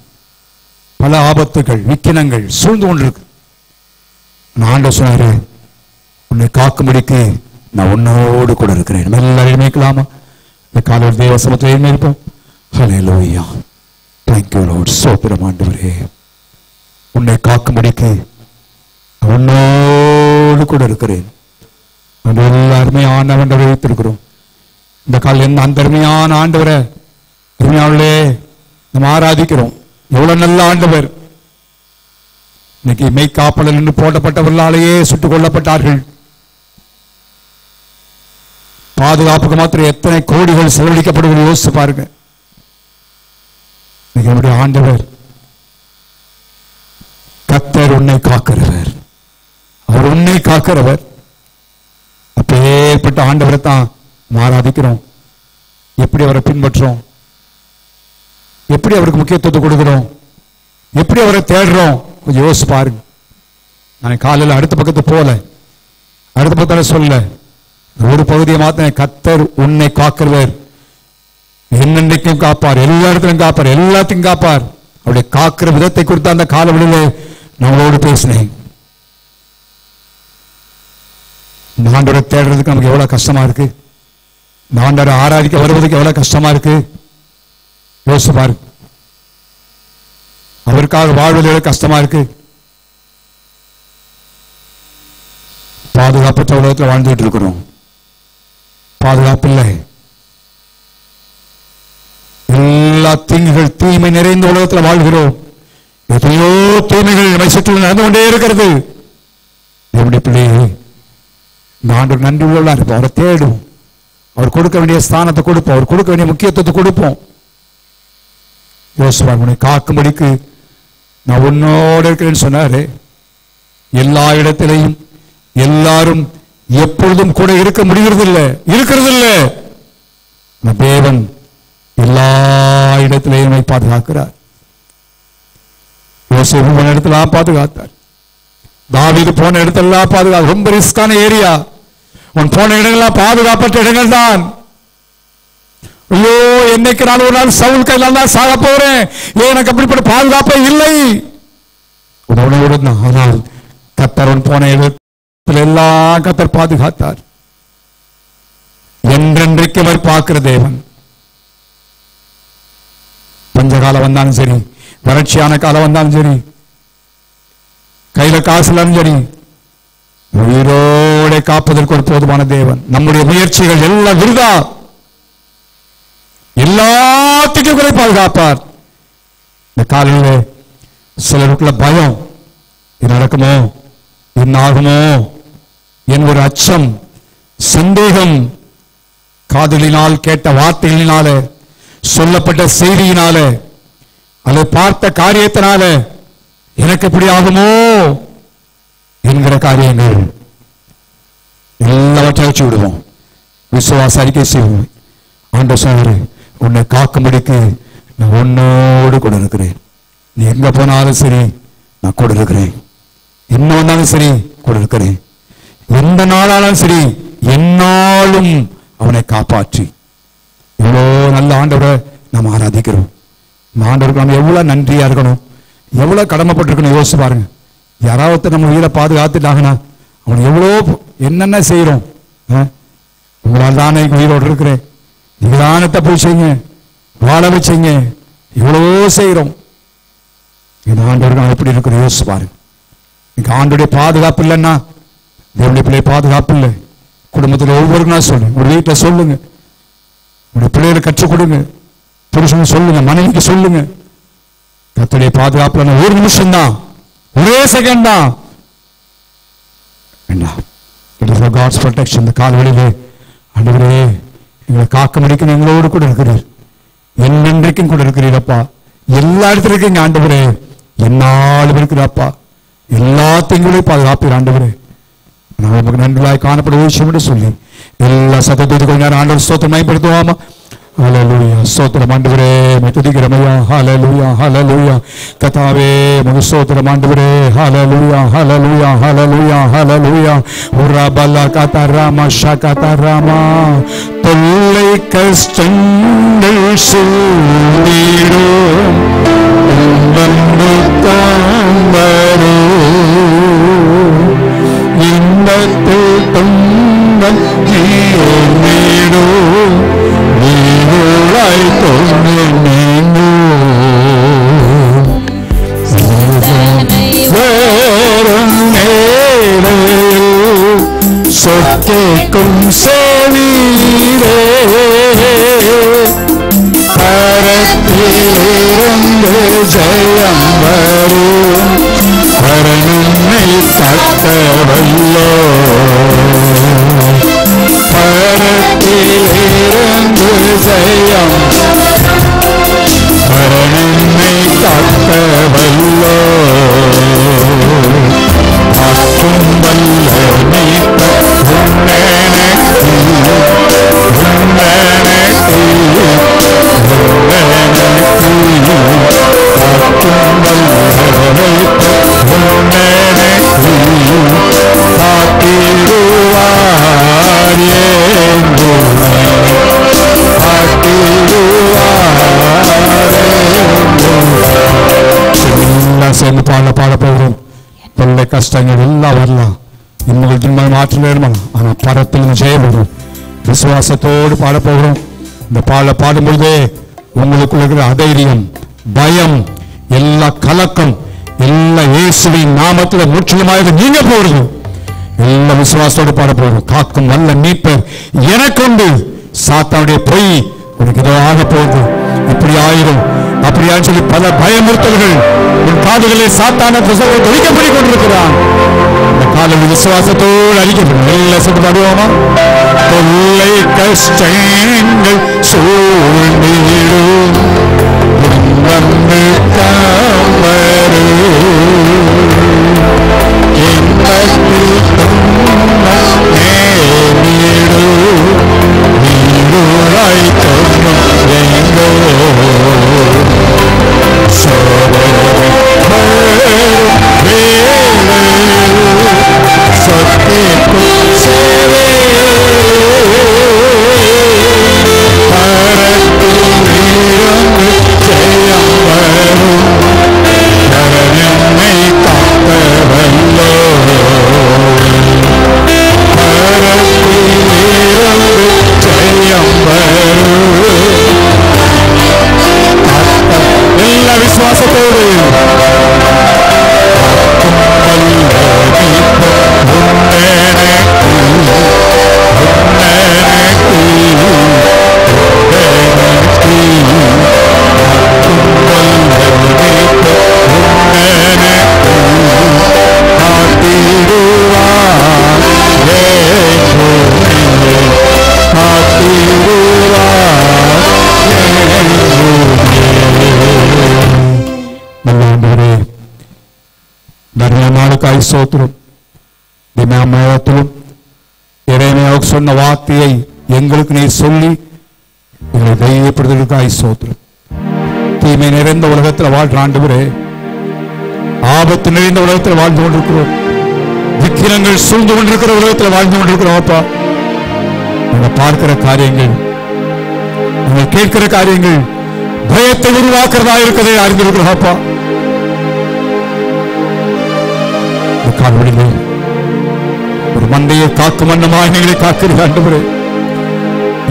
பல ஆபத்துகள், விக்கினங்கள் சூழ்ந்து கொண்டிருக்கு. ஆண்டவர் சொன்னாரு, உன்னை காக்கும்படிக்கு நான் உன்னோடு கூட இருக்கிறேன். எல்லாரும் எழுமைக்கலாமா? இந்த காலையில் தேவ சமூகத்தில் எழுமையிருப்போம். ஹல்லேலூயா. Thank you Lord. சோத்திரம் ஆண்டவரே, உன்னை காக்கும்படிக்கு உன்னோடு கூட இருக்கிறேன். எல்லாருமே ஆண்டவரை வைத்திருக்கிறோம். இந்த காலையில் என்ன அந்த அருமையான ஆண்டவரை அருமையாளே நம்ம ஆராதிக்கிறோம். எவ்வளவு நல்ல ஆண்டவர். இன்னைக்கு மெய்காப்பலில் நின்று போடப்பட்டவர்களாலேயே சுட்டுக் கொல்லப்பட்டார்கள். பாதுகாப்புக்கு மாத்திரம் எத்தனை கோடிகள் செலவழிக்கப்படுவது யோசிச்சு பாருங்க. நம்முடைய ஆண்டவர் கர்த்தர் உன்னை காக்கிறவர், அவர் உன்னை காக்கிறவர். அப்பேற்பட்ட ஆண்டவரை தான் ஆராதிக்கிறோம். எப்படி அவரை பின்பற்றோம், எப்படி அவருக்கு முக்கியத்துவத்தை கொடுக்கிறோம், எப்படி அவரை தேடுறோம், கொஞ்சம் யோசிச்சு பாருங்க. நான் காலையில் அடுத்த பக்கத்து போல, அடுத்த பக்கத்தால சொல்ல, ஒரு பகுதியை மாத்திர கர்த்தர் உன்னை காக்கிறவர், என்னென்றைக்கும் காப்பார், எல்லா இடத்திலும் காப்பார், எல்லாத்தையும் காப்பார். அவருடைய காக்கிற விதத்தை குறித்து அந்த காலவெளியில் நம்மளோடு பேசினேன். இந்த ஆண்டவரை தேடுறதுக்கு நமக்கு எவ்வளவு கஷ்டமா இருக்கு, இந்த ஆண்டவரை ஆராதிக்க வருவதற்கு எவ்வளவு கஷ்டமா இருக்கு யோசிச்சு பாரு. அவருக்காக வாழ்வது எவ்வளவு கஷ்டமா இருக்கு. பாதுகாப்பற்ற உலகத்தில் வாழ்ந்துட்டு இருக்கிறோம். பாதுகாப்பு இல்லை. எல்லா தீங்குகள், தீமை நிறைந்த உலகத்தில் வாழ்கிறோம். எத்தனையோ தீமைகள் நம்மை சுற்றி நடந்து கொண்டே இருக்கிறது. நம்முடைய பிள்ளையை இந்த ஆண்டவர் நன்றி உள்ளவர்களா இருப்போம். அவரை தேடும், அவர் கொடுக்க வேண்டிய ஸ்தானத்தை கொடுப்போம், அவர் கொடுக்க வேண்டிய முக்கியத்துவத்தை கொடுப்போம். யோசுவா உன்னை காக்கும்படிக்கு நான் உன்னோடு இருக்கிறேன்னு சொன்னாரு. எல்லா இடத்திலையும் எல்லாரும் எப்பொழுதும் கூட இருக்க முடிகிறதில்லை, இருக்கிறதில்லை. தேவன் எல்லா இடத்திலையும் பாதுகாக்கிறார். யோசேப்பு போன இடத்துல பாதுகாத்தார், தாவீது போன இடத்துல பாதுகாத்தார். ரொம்ப ரிஸ்கான ஏரியா, உன் போன இடங்கள்லாம் பாதுகாப்பற்ற இடங்கள் தான். ஐயோ, என்னைக்கு நான் ஒரு நாள் சவுல் கையில தான் சாக போறேன், எனக்கு அப்படிப்பட்ட பாதுகாப்பே இல்லை. ஆனால் கர்த்தர் போன இடத்துல எல்லாம் கர்த்தர் பாதுகாத்தார். என்றென்றைக்கு அவர் பார்க்கிற தேவன். பஞ்சகாலம் வந்தாலும் சரி, வறட்சியான காலம் வந்தாலும் சரி, கையில காசு இல்லாலும் சரி, உயிரோட காப்பதற்கு ஒரு போதுமான தேவன். நம்முடைய முயற்சிகள் எல்லாம் விருதா, எல்லாத்துக்கும் கூட பாதுகாப்பார். இந்த காலையில் சிலருக்குள்ள பயம், இது நடக்குமோ, என்ன ஆகுமோ என் ஒரு அச்சம், சந்தேகம், காதலினால் கேட்ட வார்த்தைகளினால, சொல்லப்பட்ட செய்தியினால, அல்லது பார்த்த காரியத்தினால எனக்கு எப்படி ஆகுமோ என்கிற காரியங்கள் எல்லாவற்றையும் வச்சு விடுவோம். விசுவாச அறிக்கை செய்வோம். ஆண்டவர் சொல்றாரு, உன்னை காக்கும்படிக்கு நான் உன்னோடு கூட இருக்கிறேன். நீ எங்க போனாலும் சரி நான் கூட இருக்கிறேன். என்ன வந்தாலும் சரி கூட இருக்கிறேன். எந்த நாளாலும் சரி என்னாலும் அவனை காப்பாற்றி. எவ்வளோ நல்ல ஆண்டவரை நாம் ஆராதிக்கிறோம். இந்த ஆண்டவருக்கு நம்ம எவ்வளவு நன்றியா இருக்கணும், எவ்வளவு கடமைப்பட்டிருக்கணும் யோசிச்சு பாருங்க. யாராவது நம்ம உயிரை பாதுகாத்துட்டாங்கன்னா அவன் எவ்வளோ என்னென்ன செய்யறோம். உங்களால் தானே உயிரோடு இருக்கிறேன், நீங்க தானத்தை போய் செய்யுங்க, வாழ வச்சுங்க, இவ்வளவோ செய்யறோம். இந்த ஆண்டவருக்கு நம்ம எப்படி இருக்கிறோம் யோசிச்சு பாருங்க. இன்னைக்கு ஆண்டுடைய பாதுகாப்பு இல்லைன்னா தேவனுடைய பிள்ளை பாதுகாப்பு இல்லை. குடும்பத்தில் ஒவ்வொருக்கும் நான் சொல்லுங்க, ஒரு வீட்டில் சொல்லுங்க, உங்களுடைய பிள்ளைகளை கற்றுக் கொடுங்க, புருஷனுக்கு சொல்லுங்க, மனைவிக்கு சொல்லுங்க. கர்த்தருடைய பாதுகாப்புல ஒரு நிமிஷம் தான், ஒரே செகண்ட் தான். God's protection. இந்த காலவெளியிலே ஆண்டவரே எங்களை காக்க முடிக்கும், எங்களோடு கூட இருக்கிறீர், என்னென்றைக்கும் கூட இருக்கிறீரப்பா. எல்லா இடத்துல இருக்கீங்க ஆண்டவரே, என்னாலும் இருக்கிறாப்பா. எல்லாத்தையும் பாதுகாப்பீர் ஆண்டவரே. நமக்கு நன்றாய் காணப்படும் விஷயம் என்று சொல்லி எல்லா சத்தத்தை கொஞ்ச நேரம் ஆண்டவர் ஸ்தோத்திரம் பயன்படுத்துவாமா. ஹல்லேலூயா, ஸ்தோத்திரம் ஆண்டவரே, துதிக்கிறமையா. ஹல்லேலூயா, ஹல்லேலூயா. கர்த்தாவே உமக்கு ஸ்தோத்திரம் ஆண்டவரே. ஹல்லேலூயா, ஹல்லேலூயா, ஹல்லேலூயா, ஹல்லேலூயா. உரபல கதராமா ஷகதராமா. தொல்லை கஷ்டங்கள் சூழ்ந்திடும் வந்து தாம்பரோ. இன்பத்தில் துன்பம் நீடோ, நீராய் தோன்றி நீங்கோ. வேறும் நேரையில் சொற்கேக்கும் செவீரே, பரத்திலிருந்து ஜெயம் வரும் பரனுன்னை தக்கவல்லோ. பரத்திலிருந்து ஜெயம் பரனுன்னை தக்கவல்லோ. ஆக்கும் வல்ல மீட்ப உன்னெனக்கு உன்னெனக்கு உன்னெனக்கு. ஆக்கும் வல்ல மீட்ப உன்னெனக்கு காத்திடுவார் எங்குமே, காத்திடுவார். சேர்ந்து பாட போகிறோம். தொல்லை கஷ்டங்கள் எல்லாம் வரலாம், இன்னும் துன்பம் மாற்றம் வேணுமா, ஆனா பரத்தில் ஜெயம் வரும். விசுவாசத்தோடு பாட போகிறோம். இந்த பாடும்பொழுதே உங்களுக்குள்ள இருக்கிற அதைரியம், பயம், எல்லா கலக்கம் எல்லா இயேசுவின் நாமத்தில் முற்றிலுமாக நீங்க போறது. எல்லா விசுவாசத்தோடு பாட போகிறோம். காக்கும் நல்ல மீட்பர் எனக்குண்டு, சாத்தானுடைய பொய் உனக்கு ஏதோ ஆக போகுது, இப்படி ஆயிரும் அப்படியான்னு சொல்லி பல பயமுறுத்தல்கள் உன் காதுகளில் சாத்தான ஒழிக்கப்படி கொண்டிருக்கிறான். இந்த காலையில் விசுவாசத்தோடு அறிக்கப்படும். எல்லாம் சொல்லி பாடுவோமா. தொல்லை கஷ்டங்கள் சூழ்ந்திடும் வந்து காமரு, இன்பத்தில் துன்பம் நேரிடு, நீராய் தோன்றும் எங்கோ. Hey தந்ததுக்காய் ஸ்தோத்திரம். தினமயத்திலும் இறைமையாக சொன்ன வார்த்தையை எங்களுக்கு நீ சொல்லி எங்களை தைரியப்படுத்துவதற்காய் ஸ்தோத்திரம். தீமை நிறைந்த உலகத்தில் வாழ்ற ஆண்டவரே, ஆபத்து நிறைந்த உலகத்தில் வாழ்ந்து கொண்டிருக்கிறோம். விக்கிரங்கள் சூழ்ந்து கொண்டிருக்கிற உலகத்தில் வாழ்ந்து கொண்டிருக்கிறோம். அப்பா, நாங்கள் பார்க்கிற காரியங்கள், நாங்கள் கேட்கிற காரியங்கள் பயத்தை உருவாக்குறதா இருக்கிறதை அறிந்திருக்கிறோம். அப்பா, கால்வழியில் ஒரு மந்தையை காக்கும் வண்ணமாக எங்களை காக்கிறீர்கள் ஆண்டவரே.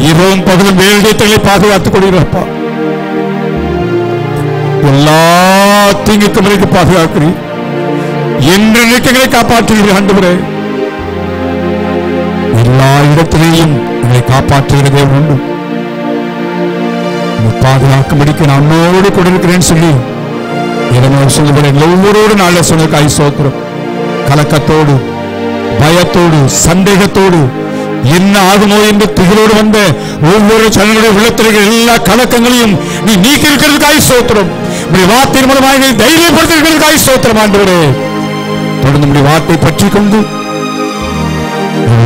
இரவும் பகலும் வேலைகளை பாதுகாத்துக் கொள்கிறப்பா. எல்லா தீங்குக்கும் எனக்கு பாதுகாக்கிறீர். என்றைக்கு எங்களை காப்பாற்றுகிறீர்கள் ஆண்டவரே. எல்லா இடத்திலேயும் எங்களை காப்பாற்றுகிறதே உண்டு. பாதுகாக்கும்படிக்கு நான் உன்னோடு கொண்டிருக்கிறேன்னு சொல்லி இதனால் சொல்லப்படுற ஒவ்வொரு நாள சொன்னதுக்காய் ஸ்தோத்திரம். கலக்கத்தோடு, பயத்தோடு, சந்தேகத்தோடு, என்ன ஆகுமோ என்று திகிலோடு வந்த ஒவ்வொரு சனங்களுடைய உள்ளத்தில் எல்லா கலக்கங்களையும் நீ நீக்கி இருக்கிறதுக்காய் ஸ்தோத்திரம். வார்த்தையின் மூலமாக தைரியப்படுத்திருக்கிறதுக்காய் ஸ்தோத்திரம் ஆண்டவரே. தொடர்ந்து நம்முடைய வார்த்தை பற்றி கொண்டு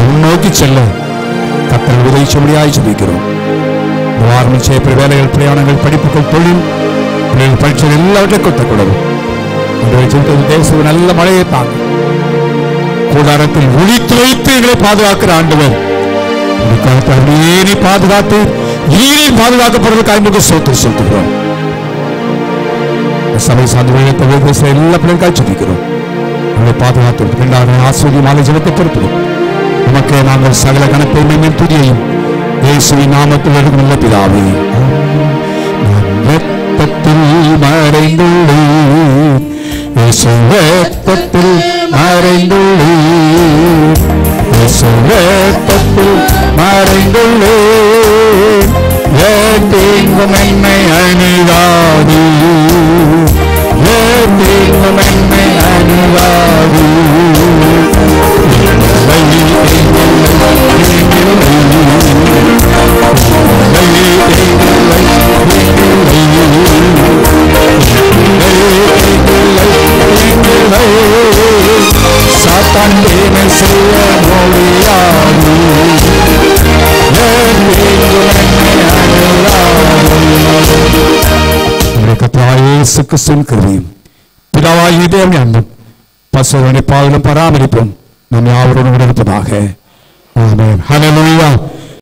முன்னோக்கி செல்ல கர்த்தர் உதவி செய்யும்படியாய் ஜெபிக்கிறோம். வாரம் செய்யப்பட்ட வேலைகள், பிரயாணங்கள், படிப்புகள், தொழில், பிள்ளைகள் பரீட்சைகள் எல்லாவற்றையும் கொத்தக்கூடாது. தேசம் நல்ல மழையை தாங்க கூடாரத்தில் ஒளித்து வைத்து எங்களை பாதுகாக்கிற ஆண்டவர் நீ பாதுகாத்து நீரை பாதுகாக்கப்படுவதற்காக சோத்து சொல்லுகிறோம். சபை சார்ந்த எல்லா பிள்ளைகளுக்காக ஜெபிக்கிறோம். உங்களை பாதுகாத்து ஆசிரியர் மாலை ஜெபத்தை பொறுப்போம். நமக்கு நாங்கள் சகல கணப்பை துதியையும் இயேசுவின் நாமத்தில் நல்ல பிதாவே. ரத்தத்தில் மறைந்துள்ளேன், ரத்தத்தில் மறைந்துள்ளேன், ரத்தத்தில் மறைந்துள்ளேன். ஏதேங்கும் என்னை அணிவாது, ஏதேங்கும் என்னை அணிவாது. சாத்தான் என்ன செய்ய முடியாது. இயேசு கிறிஸ்துவின் கிருபையும் பிதாவாகிய தேவனுடைய அன்பும் பரிசுத்த பாவிலும் பராமரிப்பும் நம் யாவரோடும் இருப்பதாக. ஆமென். ஹல்லேலூயா.